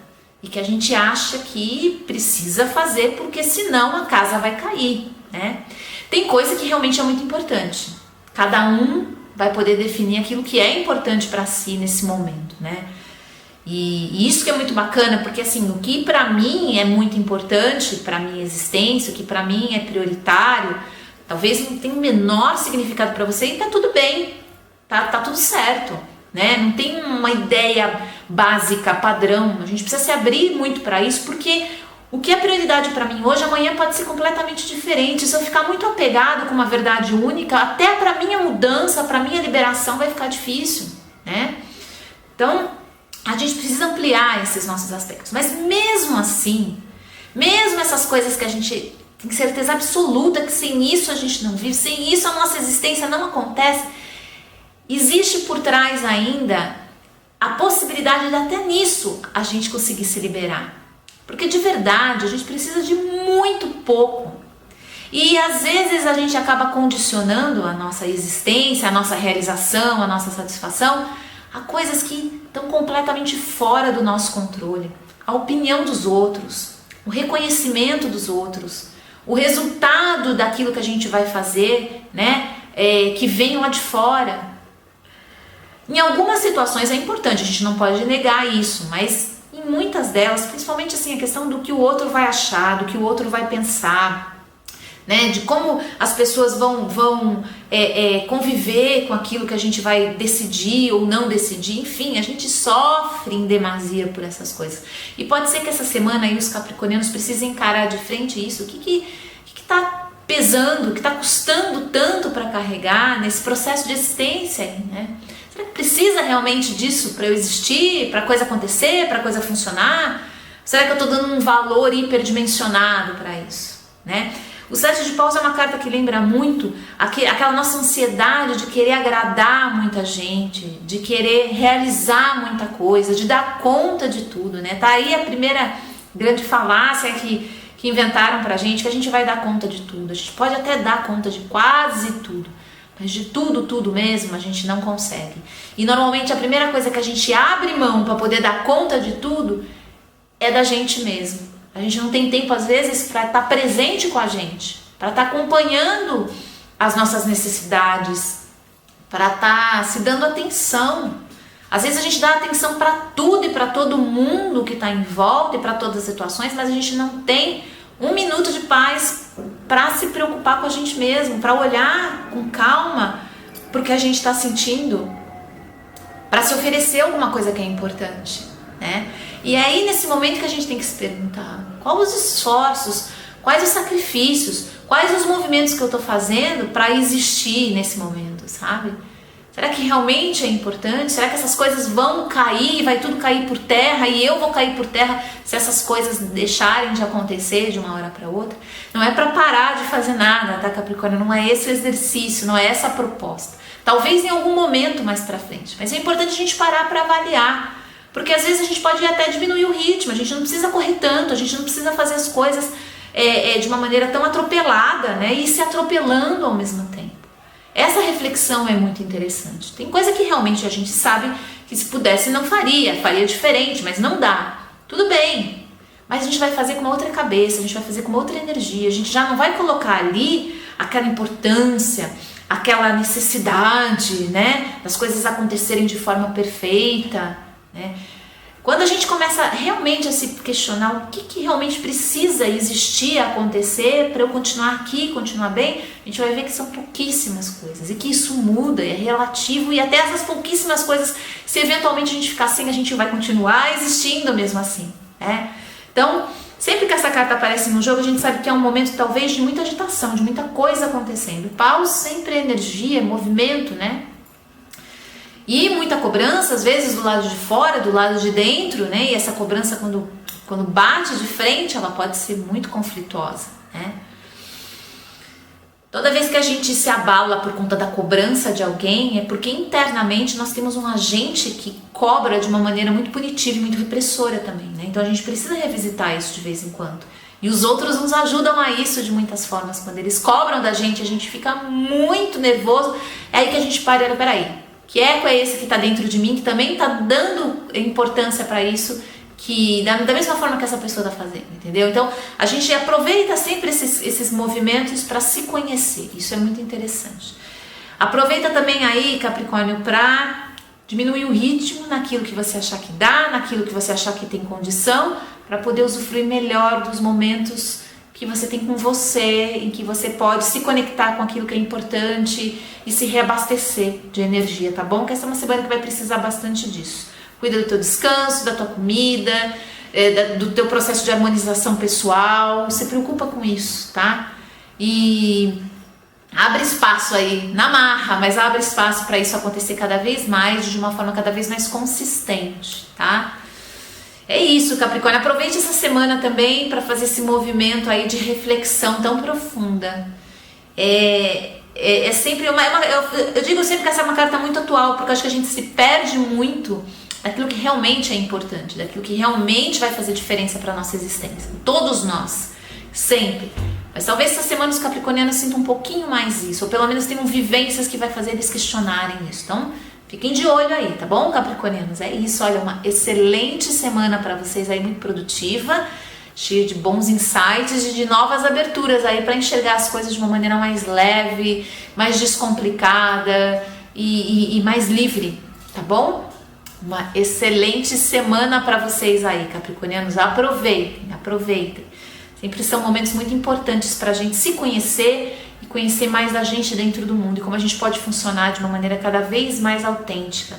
e que a gente acha que precisa fazer, porque senão a casa vai cair, né? Tem coisa que realmente é muito importante. Cada um vai poder definir aquilo que é importante para si nesse momento, né? E isso que é muito bacana, porque assim, o que para mim é muito importante para minha existência, o que para mim é prioritário, talvez não tenha o menor significado para você e tá tudo bem, tá tudo certo, né? Não tem uma ideia básica, padrão. A gente precisa se abrir muito para isso, porque o que é prioridade para mim hoje, amanhã pode ser completamente diferente. Se eu ficar muito apegado com uma verdade única, até para minha mudança, para minha liberação vai ficar difícil, né? Então, a gente precisa ampliar esses nossos aspectos. Mas mesmo assim, mesmo essas coisas que a gente tem certeza absoluta que sem isso a gente não vive, sem isso a nossa existência não acontece, existe por trás ainda a possibilidade de até nisso a gente conseguir se liberar. Porque de verdade a gente precisa de muito pouco. E às vezes a gente acaba condicionando a nossa existência, a nossa realização, a nossa satisfação a coisas que estão completamente fora do nosso controle. A opinião dos outros, o reconhecimento dos outros, o resultado daquilo que a gente vai fazer, né, que vem lá de fora. Em algumas situações é importante, a gente não pode negar isso, mas em muitas delas, principalmente assim, a questão do que o outro vai achar, do que o outro vai pensar, né, de como as pessoas vão conviver com aquilo que a gente vai decidir ou não decidir, enfim, a gente sofre em demasia por essas coisas. E pode ser que essa semana aí os capricornianos precisem encarar de frente isso, o que está pesando, o que está custando tanto para carregar nesse processo de existência aí, né? Será que precisa realmente disso para eu existir, para a coisa acontecer, para a coisa funcionar? Será que eu estou dando um valor hiperdimensionado para isso, né? O 7 de paus é uma carta que lembra muito aquela nossa ansiedade de querer agradar muita gente, de querer realizar muita coisa, de dar conta de tudo, né? Tá aí a primeira grande falácia que inventaram pra gente, que a gente vai dar conta de tudo. A gente pode até dar conta de quase tudo, mas de tudo mesmo a gente não consegue. E normalmente a primeira coisa que a gente abre mão para poder dar conta de tudo é da gente mesmo. A gente não tem tempo às vezes para estar presente com a gente, para estar acompanhando as nossas necessidades, para estar se dando atenção. Às vezes a gente dá atenção para tudo e para todo mundo que está em volta e para todas as situações, mas a gente não tem um minuto de paz para se preocupar com a gente mesmo, para olhar com calma para o que a gente está sentindo, para se oferecer alguma coisa que é importante, né? E é aí nesse momento que a gente tem que se perguntar quais os esforços, quais os sacrifícios, quais os movimentos que eu estou fazendo para existir nesse momento, sabe? Será que realmente é importante? Será que essas coisas vão cair, vai tudo cair por terra e eu vou cair por terra se essas coisas deixarem de acontecer de uma hora para outra? Não é para parar de fazer nada, tá, Capricórnio? Não é esse o exercício, não é essa a proposta. Talvez em algum momento mais para frente, mas é importante a gente parar para avaliar, porque às vezes a gente pode até diminuir o ritmo, a gente não precisa correr tanto, a gente não precisa fazer as coisas de uma maneira tão atropelada, né? E se atropelando ao mesmo tempo. Essa reflexão é muito interessante. Tem coisa que realmente a gente sabe que se pudesse não faria diferente, mas não dá. Tudo bem, mas a gente vai fazer com uma outra cabeça, a gente vai fazer com uma outra energia, a gente já não vai colocar ali aquela importância, aquela necessidade, né, das coisas acontecerem de forma perfeita, né? Quando a gente começa realmente a se questionar o que realmente precisa existir, acontecer para eu continuar aqui, continuar bem, a gente vai ver que são pouquíssimas coisas e que isso muda, é relativo, e até essas pouquíssimas coisas, se eventualmente a gente ficar sem, a gente vai continuar existindo mesmo assim, né? Então, sempre que essa carta aparece no jogo, a gente sabe que é um momento talvez de muita agitação, de muita coisa acontecendo. Paus sempre é energia, movimento, né? E muita cobrança, às vezes do lado de fora, do lado de dentro, né? E essa cobrança quando bate de frente, ela pode ser muito conflituosa, né? Toda vez que a gente se abala por conta da cobrança de alguém, é porque internamente nós temos um agente que cobra de uma maneira muito punitiva e muito repressora também, né? Então a gente precisa revisitar isso de vez em quando. E os outros nos ajudam a isso de muitas formas. Quando eles cobram da gente, a gente fica muito nervoso. É aí que a gente para, peraí, que eco é esse que está dentro de mim, que também está dando importância para isso, que da mesma forma que essa pessoa está fazendo, entendeu? Então a gente aproveita sempre esses movimentos para se conhecer, isso é muito interessante. Aproveita também aí, Capricórnio, para diminuir o ritmo naquilo que você achar que dá, naquilo que você achar que tem condição, para poder usufruir melhor dos momentos que você tem com você, em que você pode se conectar com aquilo que é importante e se reabastecer de energia, tá bom? Que essa é uma semana que vai precisar bastante disso. Cuida do teu descanso, da tua comida, do teu processo de harmonização pessoal, se preocupa com isso, tá? E abre espaço aí, na marra, mas abre espaço para isso acontecer cada vez mais, de uma forma cada vez mais consistente, tá? É isso, Capricórnio, aproveite essa semana também para fazer esse movimento aí de reflexão tão profunda. É sempre eu digo sempre que essa é uma carta muito atual, porque eu acho que a gente se perde muito daquilo que realmente é importante, daquilo que realmente vai fazer diferença para a nossa existência. Todos nós, sempre. Mas talvez essa semana os capricornianos sintam um pouquinho mais isso, ou pelo menos tenham vivências que vai fazer eles questionarem isso. Então, fiquem de olho aí, tá bom, capricornianos? É isso, olha, uma excelente semana para vocês aí, muito produtiva, cheia de bons insights e de novas aberturas aí para enxergar as coisas de uma maneira mais leve, mais descomplicada e mais livre, tá bom? Uma excelente semana para vocês aí, capricornianos. Aproveitem. Sempre são momentos muito importantes para a gente se conhecer e conhecer mais da gente dentro do mundo e como a gente pode funcionar de uma maneira cada vez mais autêntica,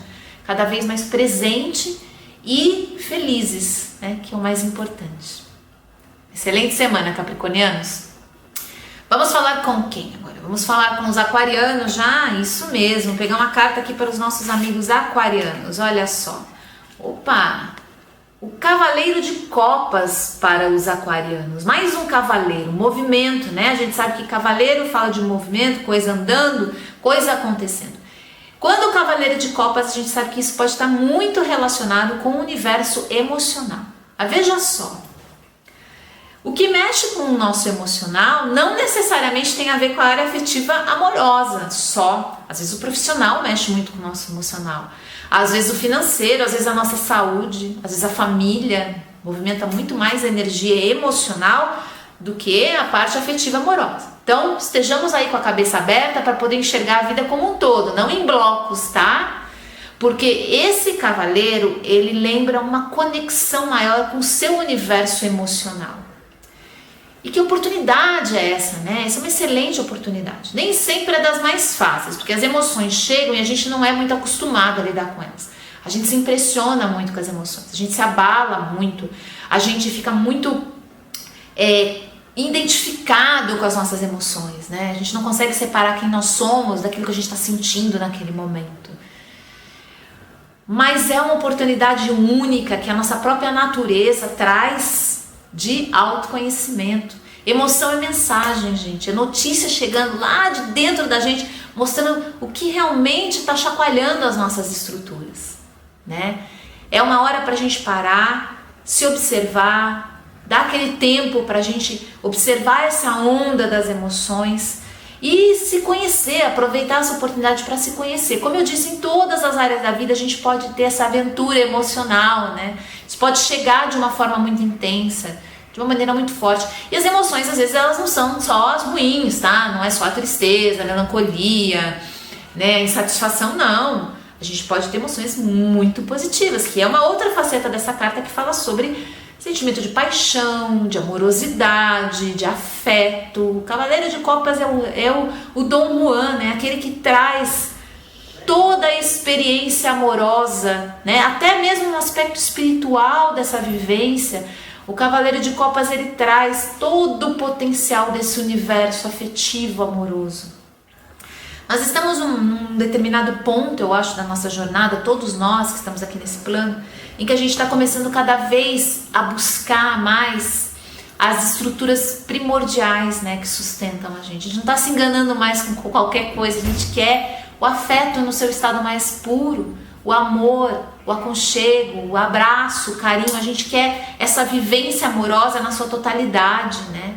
cada vez mais presente e felizes, né? Que é o mais importante. Excelente semana, capricornianos. Vamos falar com quem agora? Vamos falar com os aquarianos já? Isso mesmo, vou pegar uma carta aqui para os nossos amigos aquarianos, olha só. Opa! O cavaleiro de copas para os aquarianos, mais um cavaleiro, movimento, né? A gente sabe que cavaleiro fala de movimento, coisa andando, coisa acontecendo. Quando o cavaleiro de copas, a gente sabe que isso pode estar muito relacionado com o universo emocional. Veja só. O que mexe com o nosso emocional não necessariamente tem a ver com a área afetiva amorosa só. Às vezes o profissional mexe muito com o nosso emocional. Às vezes o financeiro, às vezes a nossa saúde, às vezes a família movimenta muito mais a energia emocional do que a parte afetiva amorosa. Então estejamos aí com a cabeça aberta para poder enxergar a vida como um todo, não em blocos, tá? Porque esse cavaleiro, ele lembra uma conexão maior com o seu universo emocional. E que oportunidade é essa, né? Essa é uma excelente oportunidade. Nem sempre é das mais fáceis, porque as emoções chegam e a gente não é muito acostumado a lidar com elas. A gente se impressiona muito com as emoções, a gente se abala muito, a gente fica muito identificado com as nossas emoções, né? A gente não consegue separar quem nós somos daquilo que a gente está sentindo naquele momento. Mas é uma oportunidade única que a nossa própria natureza traz de autoconhecimento. Emoção é mensagem, gente, é notícia chegando lá de dentro da gente, mostrando o que realmente está chacoalhando as nossas estruturas, né? É uma hora para a gente parar, se observar, dar aquele tempo para a gente observar essa onda das emoções e se conhecer, aproveitar essa oportunidade para se conhecer. Como eu disse, em todas as áreas da vida a gente pode ter essa aventura emocional, né? Isso pode chegar de uma forma muito intensa, de uma maneira muito forte. E as emoções, às vezes, elas não são só as ruins, tá? Não é só a tristeza, a melancolia, né? A insatisfação, não. A gente pode ter emoções muito positivas, que é uma outra faceta dessa carta que fala sobre sentimento de paixão, de amorosidade, de afeto. O Cavaleiro de Copas é o Dom Juan, né? Aquele que traz toda a experiência amorosa, né? Até mesmo no aspecto espiritual dessa vivência. O Cavaleiro de Copas, ele traz todo o potencial desse universo afetivo, amoroso. Nós estamos num determinado ponto, eu acho, da nossa jornada, todos nós que estamos aqui nesse plano, em que a gente está começando cada vez a buscar mais as estruturas primordiais, né, que sustentam a gente. A gente não está se enganando mais com qualquer coisa, a gente quer o afeto no seu estado mais puro, o amor, o aconchego, o abraço, o carinho. A gente quer essa vivência amorosa na sua totalidade, né?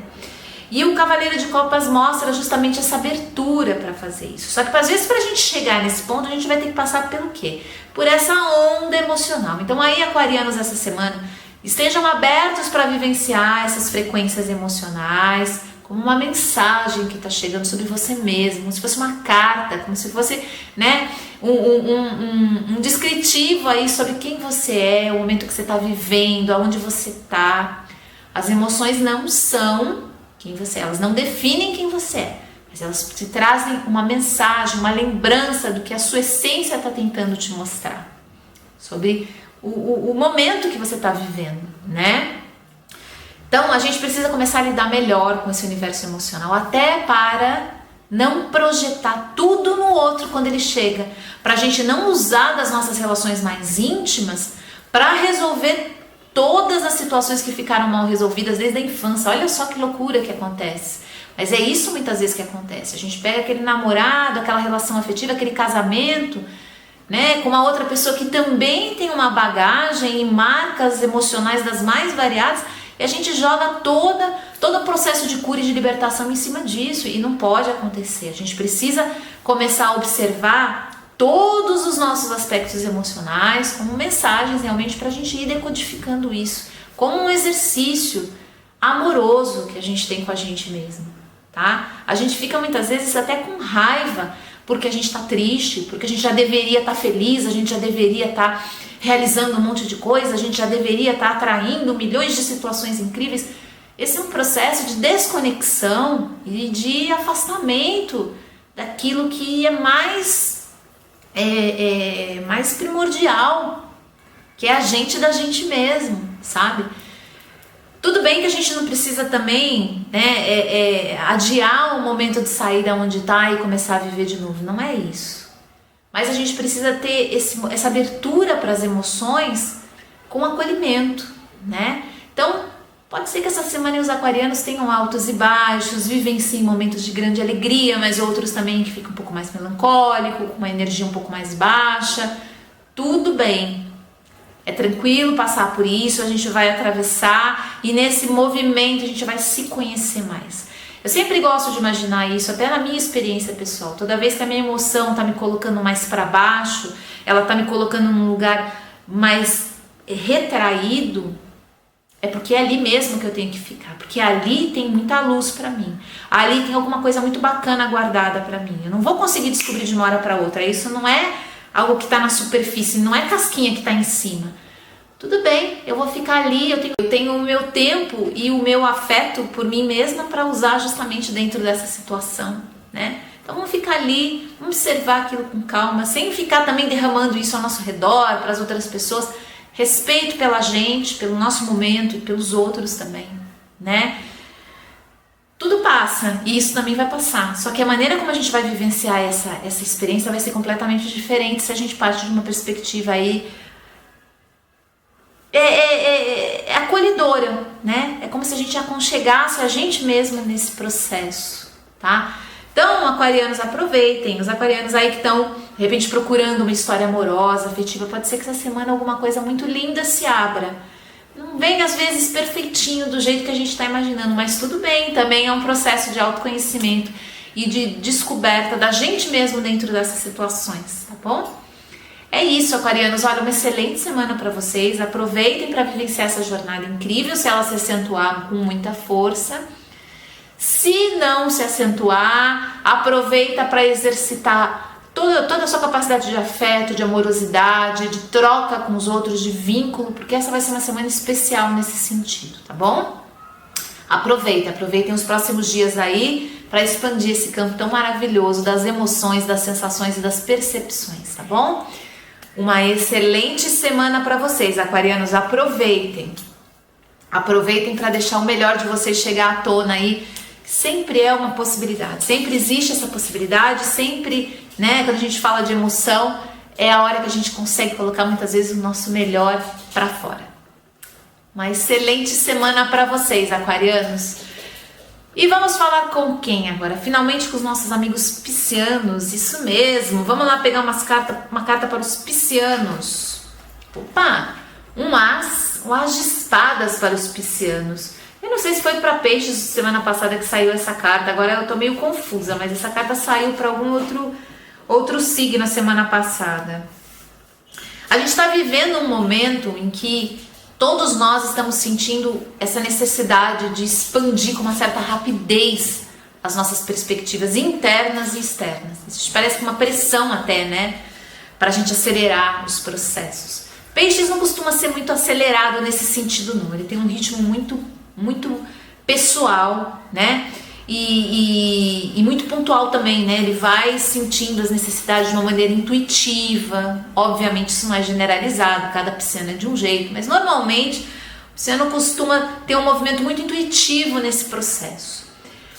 E o Cavaleiro de Copas mostra justamente essa abertura para fazer isso. Só que às vezes, para a gente chegar nesse ponto, a gente vai ter que passar pelo quê? Por essa onda emocional. Então aí, aquarianos, essa semana, estejam abertos para vivenciar essas frequências emocionais, como uma mensagem que está chegando sobre você mesmo, como se fosse uma carta, como se fosse, né, um descritivo aí sobre quem você é, o momento que você está vivendo, aonde você está. As emoções não são quem você é, elas não definem quem você é, mas elas te trazem uma mensagem, uma lembrança do que a sua essência está tentando te mostrar, sobre o momento que você está vivendo, né? Então a gente precisa começar a lidar melhor com esse universo emocional, até para não projetar tudo no outro quando ele chega, para a gente não usar das nossas relações mais íntimas para resolver todas as situações que ficaram mal resolvidas desde a infância. Olha só que loucura que acontece. Mas é isso muitas vezes que acontece. A gente pega aquele namorado, aquela relação afetiva, aquele casamento, né, com uma outra pessoa que também tem uma bagagem e marcas emocionais das mais variadas, e a gente joga todo o processo de cura e de libertação em cima disso, e não pode acontecer. A gente precisa começar a observar todos os nossos aspectos emocionais como mensagens realmente para a gente ir decodificando isso, como um exercício amoroso que a gente tem com a gente mesmo, tá? A gente fica muitas vezes até com raiva porque a gente está triste, porque a gente já deveria estar feliz, a gente já deveria estar realizando um monte de coisa, a gente já deveria estar atraindo milhões de situações incríveis. Esse é um processo de desconexão e de afastamento daquilo que é mais primordial, que é a gente da gente mesmo, sabe? Tudo bem que a gente não precisa também, né, adiar o momento de sair da onde está e começar a viver de novo, não é isso. Mas a gente precisa ter essa abertura para as emoções com acolhimento, né? Então, pode ser que essa semana os aquarianos tenham altos e baixos, vivenciem momentos de grande alegria, mas outros também que ficam um pouco mais melancólico, com uma energia um pouco mais baixa. Tudo bem. É tranquilo passar por isso, a gente vai atravessar e nesse movimento a gente vai se conhecer mais. Eu sempre gosto de imaginar isso, até na minha experiência pessoal. Toda vez que a minha emoção está me colocando mais para baixo, ela está me colocando num lugar mais retraído, é porque é ali mesmo que eu tenho que ficar, porque ali tem muita luz para mim, ali tem alguma coisa muito bacana guardada para mim. Eu não vou conseguir descobrir de uma hora para outra, isso não é algo que está na superfície, não é casquinha que está em cima. Tudo bem, eu vou ficar ali, eu tenho o meu tempo e o meu afeto por mim mesma para usar justamente dentro dessa situação, né? Então vamos ficar ali, vamos observar aquilo com calma, sem ficar também derramando isso ao nosso redor, para as outras pessoas. Respeito pela gente, pelo nosso momento e pelos outros também, né? Tudo passa e isso também vai passar. Só que a maneira como a gente vai vivenciar essa experiência vai ser completamente diferente se a gente parte de uma perspectiva aí acolhedora, né? É como se a gente aconchegasse a gente mesmo nesse processo, tá? Então, aquarianos, aproveitem. Os aquarianos aí que estão, de repente, procurando uma história amorosa, afetiva, pode ser que essa semana alguma coisa muito linda se abra. Não vem, às vezes, perfeitinho do jeito que a gente está imaginando, mas tudo bem, também é um processo de autoconhecimento e de descoberta da gente mesmo dentro dessas situações, tá bom? É isso, aquarianos. Olha, uma excelente semana para vocês. Aproveitem para vivenciar essa jornada incrível, se ela se acentuar com muita força. Se não se acentuar, aproveita para exercitar toda a sua capacidade de afeto, de amorosidade, de troca com os outros, de vínculo, porque essa vai ser uma semana especial nesse sentido, tá bom? Aproveitem os próximos dias aí para expandir esse campo tão maravilhoso das emoções, das sensações e das percepções, tá bom? Uma excelente semana para vocês, aquarianos. Aproveitem para deixar o melhor de vocês chegar à tona aí. Sempre é uma possibilidade, sempre existe essa possibilidade, sempre, né, quando a gente fala de emoção, é a hora que a gente consegue colocar muitas vezes o nosso melhor para fora. Uma excelente semana para vocês, aquarianos. E vamos falar com quem agora? Finalmente com os nossos amigos piscianos, isso mesmo. Vamos lá pegar uma carta para os piscianos. Opa, um as de espadas para os piscianos. Eu não sei se foi para peixes semana passada que saiu essa carta, agora eu tô meio confusa, mas essa carta saiu para algum outro signo semana passada. A gente está vivendo um momento em que todos nós estamos sentindo essa necessidade de expandir com uma certa rapidez as nossas perspectivas internas e externas. Isso parece uma pressão até, né? Para a gente acelerar os processos. Peixes não costuma ser muito acelerado nesse sentido, não. Ele tem um ritmo muito pessoal, né? E muito pontual também, né? Ele vai sentindo as necessidades de uma maneira intuitiva. Obviamente isso não é generalizado, cada pisciano é de um jeito, mas normalmente o pisciano costuma ter um movimento muito intuitivo nesse processo.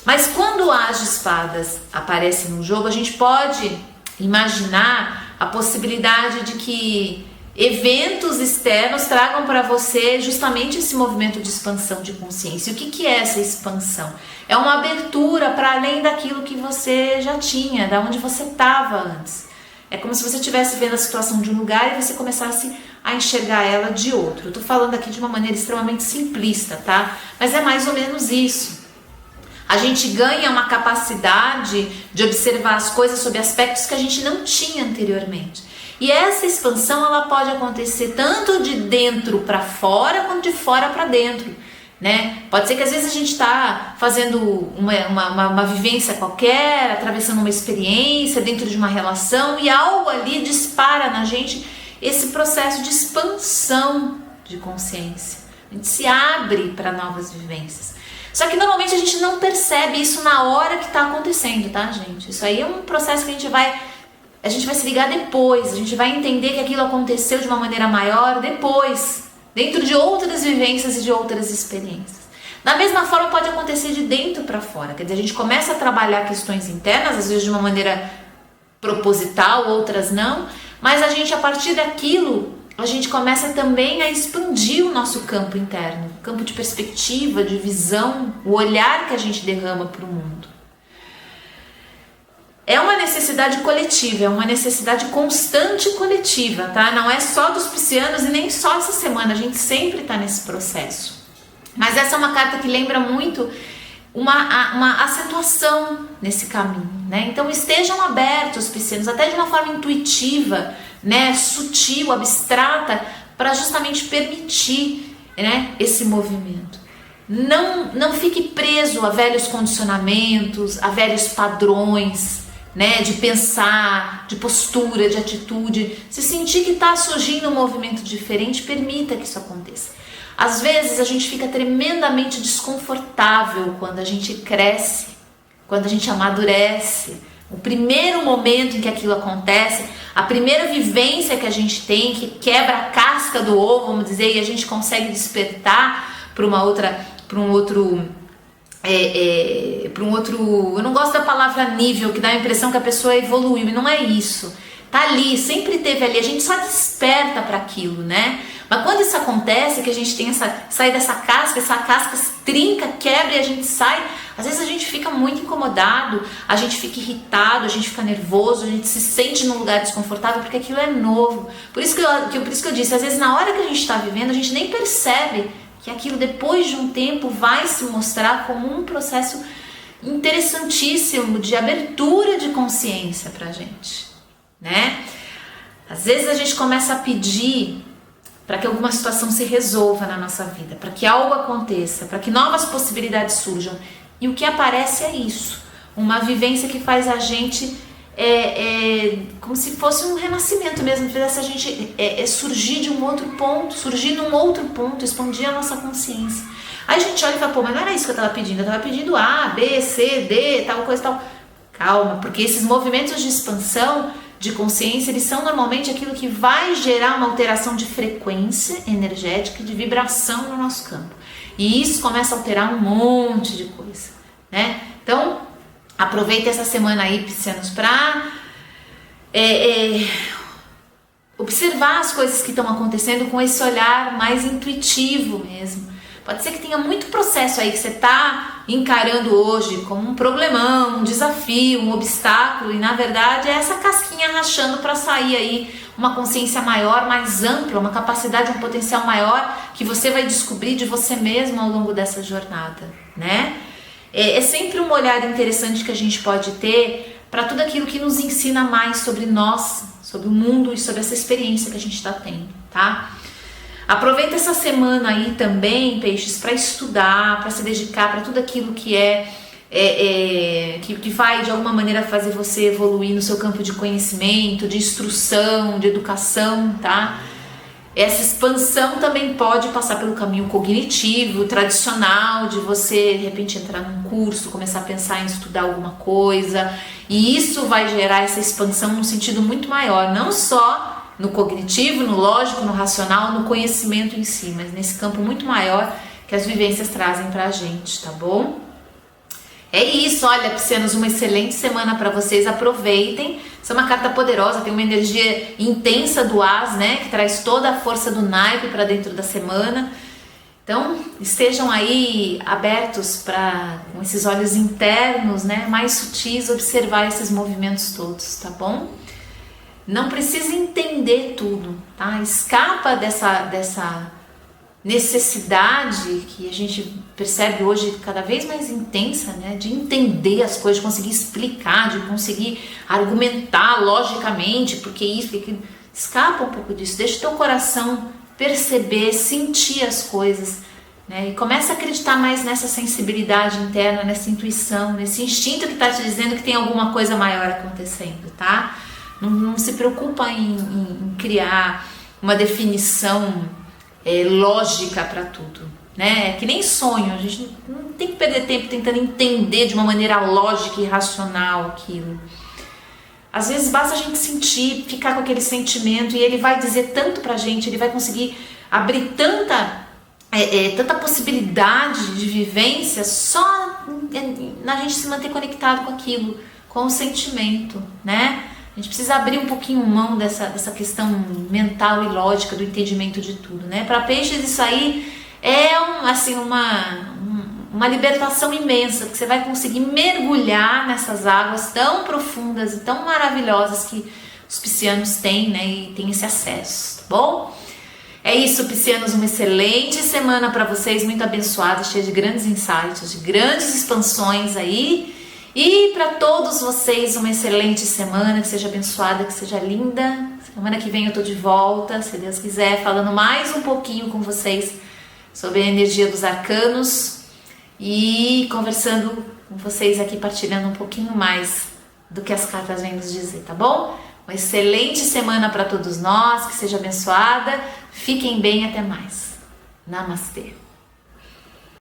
Mas quando o as de espadas aparece no jogo, a gente pode imaginar a possibilidade de que eventos externos tragam para você justamente esse movimento de expansão de consciência. E o que é essa expansão? É uma abertura para além daquilo que você já tinha, da onde você estava antes. É como se você estivesse vendo a situação de um lugar e você começasse a enxergar ela de outro. Eu estou falando aqui de uma maneira extremamente simplista, tá? Mas é mais ou menos isso. A gente ganha uma capacidade de observar as coisas sob aspectos que a gente não tinha anteriormente. E essa expansão ela pode acontecer tanto de dentro para fora quanto de fora para dentro, né? Pode ser que às vezes a gente está fazendo uma vivência qualquer, atravessando uma experiência dentro de uma relação e algo ali dispara na gente esse processo de expansão de consciência. A gente se abre para novas vivências. Só que normalmente a gente não percebe isso na hora que está acontecendo, tá, gente? Isso aí é um processo que a gente vai se ligar depois, a gente vai entender que aquilo aconteceu de uma maneira maior depois, dentro de outras vivências e de outras experiências. Da mesma forma pode acontecer de dentro para fora, quer dizer, a gente começa a trabalhar questões internas, às vezes de uma maneira proposital, outras não, mas a gente, a partir daquilo, a gente começa também a expandir o nosso campo interno, campo de perspectiva, de visão, o olhar que a gente derrama para o mundo. É uma necessidade coletiva, é uma necessidade constante coletiva, tá? Não é só dos piscianos e nem só essa semana, a gente sempre está nesse processo. Mas essa é uma carta que lembra muito uma acentuação nesse caminho, né? Então estejam abertos, piscianos, até de uma forma intuitiva, né? Sutil, abstrata, para justamente permitir, né? Esse movimento. Não fique preso a velhos condicionamentos, a velhos padrões, né, de pensar, de postura, de atitude. Se sentir que está surgindo um movimento diferente, permita que isso aconteça. Às vezes a gente fica tremendamente desconfortável quando a gente cresce, quando a gente amadurece. O primeiro momento em que aquilo acontece, a primeira vivência que a gente tem, que quebra a casca do ovo, vamos dizer, e a gente consegue despertar para um outro, eu não gosto da palavra nível, que dá a impressão que a pessoa evoluiu, e não é isso. Tá ali, sempre teve ali, a gente só desperta para aquilo, né? Mas quando isso acontece, que a gente tem sai dessa casca, essa casca se trinca, quebra e a gente sai, às vezes a gente fica muito incomodado, a gente fica irritado, a gente fica nervoso, a gente se sente num lugar desconfortável porque aquilo é novo. Por isso que eu disse, às vezes na hora que a gente está vivendo, a gente nem percebe que aquilo depois de um tempo vai se mostrar como um processo interessantíssimo de abertura de consciência pra gente, né? Às vezes a gente começa a pedir para que alguma situação se resolva na nossa vida, para que algo aconteça, para que novas possibilidades surjam. E o que aparece é isso, uma vivência que faz a gente como se fosse um renascimento mesmo, que fizesse a gente surgir de um outro ponto, surgir num outro ponto, expandir a nossa consciência. Aí a gente olha e fala, pô, mas não era isso que eu estava pedindo, eu estava pedindo A, B, C, D, tal coisa, tal. Calma, porque esses movimentos de expansão de consciência, eles são normalmente aquilo que vai gerar uma alteração de frequência energética, de vibração no nosso campo. E isso começa a alterar um monte de coisa, né? Então, aproveita essa semana aí, piscianos, para observar as coisas que estão acontecendo com esse olhar mais intuitivo mesmo. Pode ser que tenha muito processo aí que você está encarando hoje como um problemão, um desafio, um obstáculo, e na verdade é essa casquinha rachando para sair aí uma consciência maior, mais ampla, uma capacidade, um potencial maior que você vai descobrir de você mesmo ao longo dessa jornada, né? É sempre um olhar interessante que a gente pode ter para tudo aquilo que nos ensina mais sobre nós, sobre o mundo e sobre essa experiência que a gente está tendo, tá? Aproveita essa semana aí também, peixes, para estudar, para se dedicar para tudo aquilo que que vai de alguma maneira fazer você evoluir no seu campo de conhecimento, de instrução, de educação, tá? Essa expansão também pode passar pelo caminho cognitivo, tradicional, de você de repente entrar num curso, começar a pensar em estudar alguma coisa, e isso vai gerar essa expansão num sentido muito maior, não só no cognitivo, no lógico, no racional, no conhecimento em si, mas nesse campo muito maior que as vivências trazem pra gente, tá bom? É isso, olha, piscianos, uma excelente semana para vocês, aproveitem. Essa é uma carta poderosa, tem uma energia intensa do As, né, que traz toda a força do naipe para dentro da semana. Então, estejam aí abertos para, com esses olhos internos, né, mais sutis, observar esses movimentos todos, tá bom? Não precisa entender tudo, tá? Escapa dessa necessidade que a gente percebe hoje cada vez mais intensa, né? De entender as coisas, de conseguir explicar, de conseguir argumentar logicamente, porque isso, porque aquilo. Escapa um pouco disso, deixa o teu coração perceber, sentir as coisas, né? E começa a acreditar mais nessa sensibilidade interna, nessa intuição, nesse instinto que está te dizendo que tem alguma coisa maior acontecendo, tá? Não se preocupa em criar uma definição lógica para tudo, né? É que nem sonho, a gente não tem que perder tempo tentando entender de uma maneira lógica e racional aquilo. Às vezes basta a gente sentir, ficar com aquele sentimento e ele vai dizer tanto pra gente, ele vai conseguir abrir tanta possibilidade de vivência só na gente se manter conectado com aquilo, com o sentimento, né? A gente precisa abrir um pouquinho mão dessa questão mental e lógica do entendimento de tudo, né? Para peixes isso aí é uma libertação imensa, porque você vai conseguir mergulhar nessas águas tão profundas e tão maravilhosas que os piscianos têm, né? E tem esse acesso, tá bom? É isso, piscianos, uma excelente semana para vocês, muito abençoada, cheia de grandes insights, de grandes expansões aí. E para todos vocês, uma excelente semana, que seja abençoada, que seja linda. Semana que vem eu tô de volta, se Deus quiser, falando mais um pouquinho com vocês sobre a energia dos arcanos e conversando com vocês aqui, partilhando um pouquinho mais do que as cartas vêm nos dizer, tá bom? Uma excelente semana para todos nós, que seja abençoada. Fiquem bem, até mais. Namastê.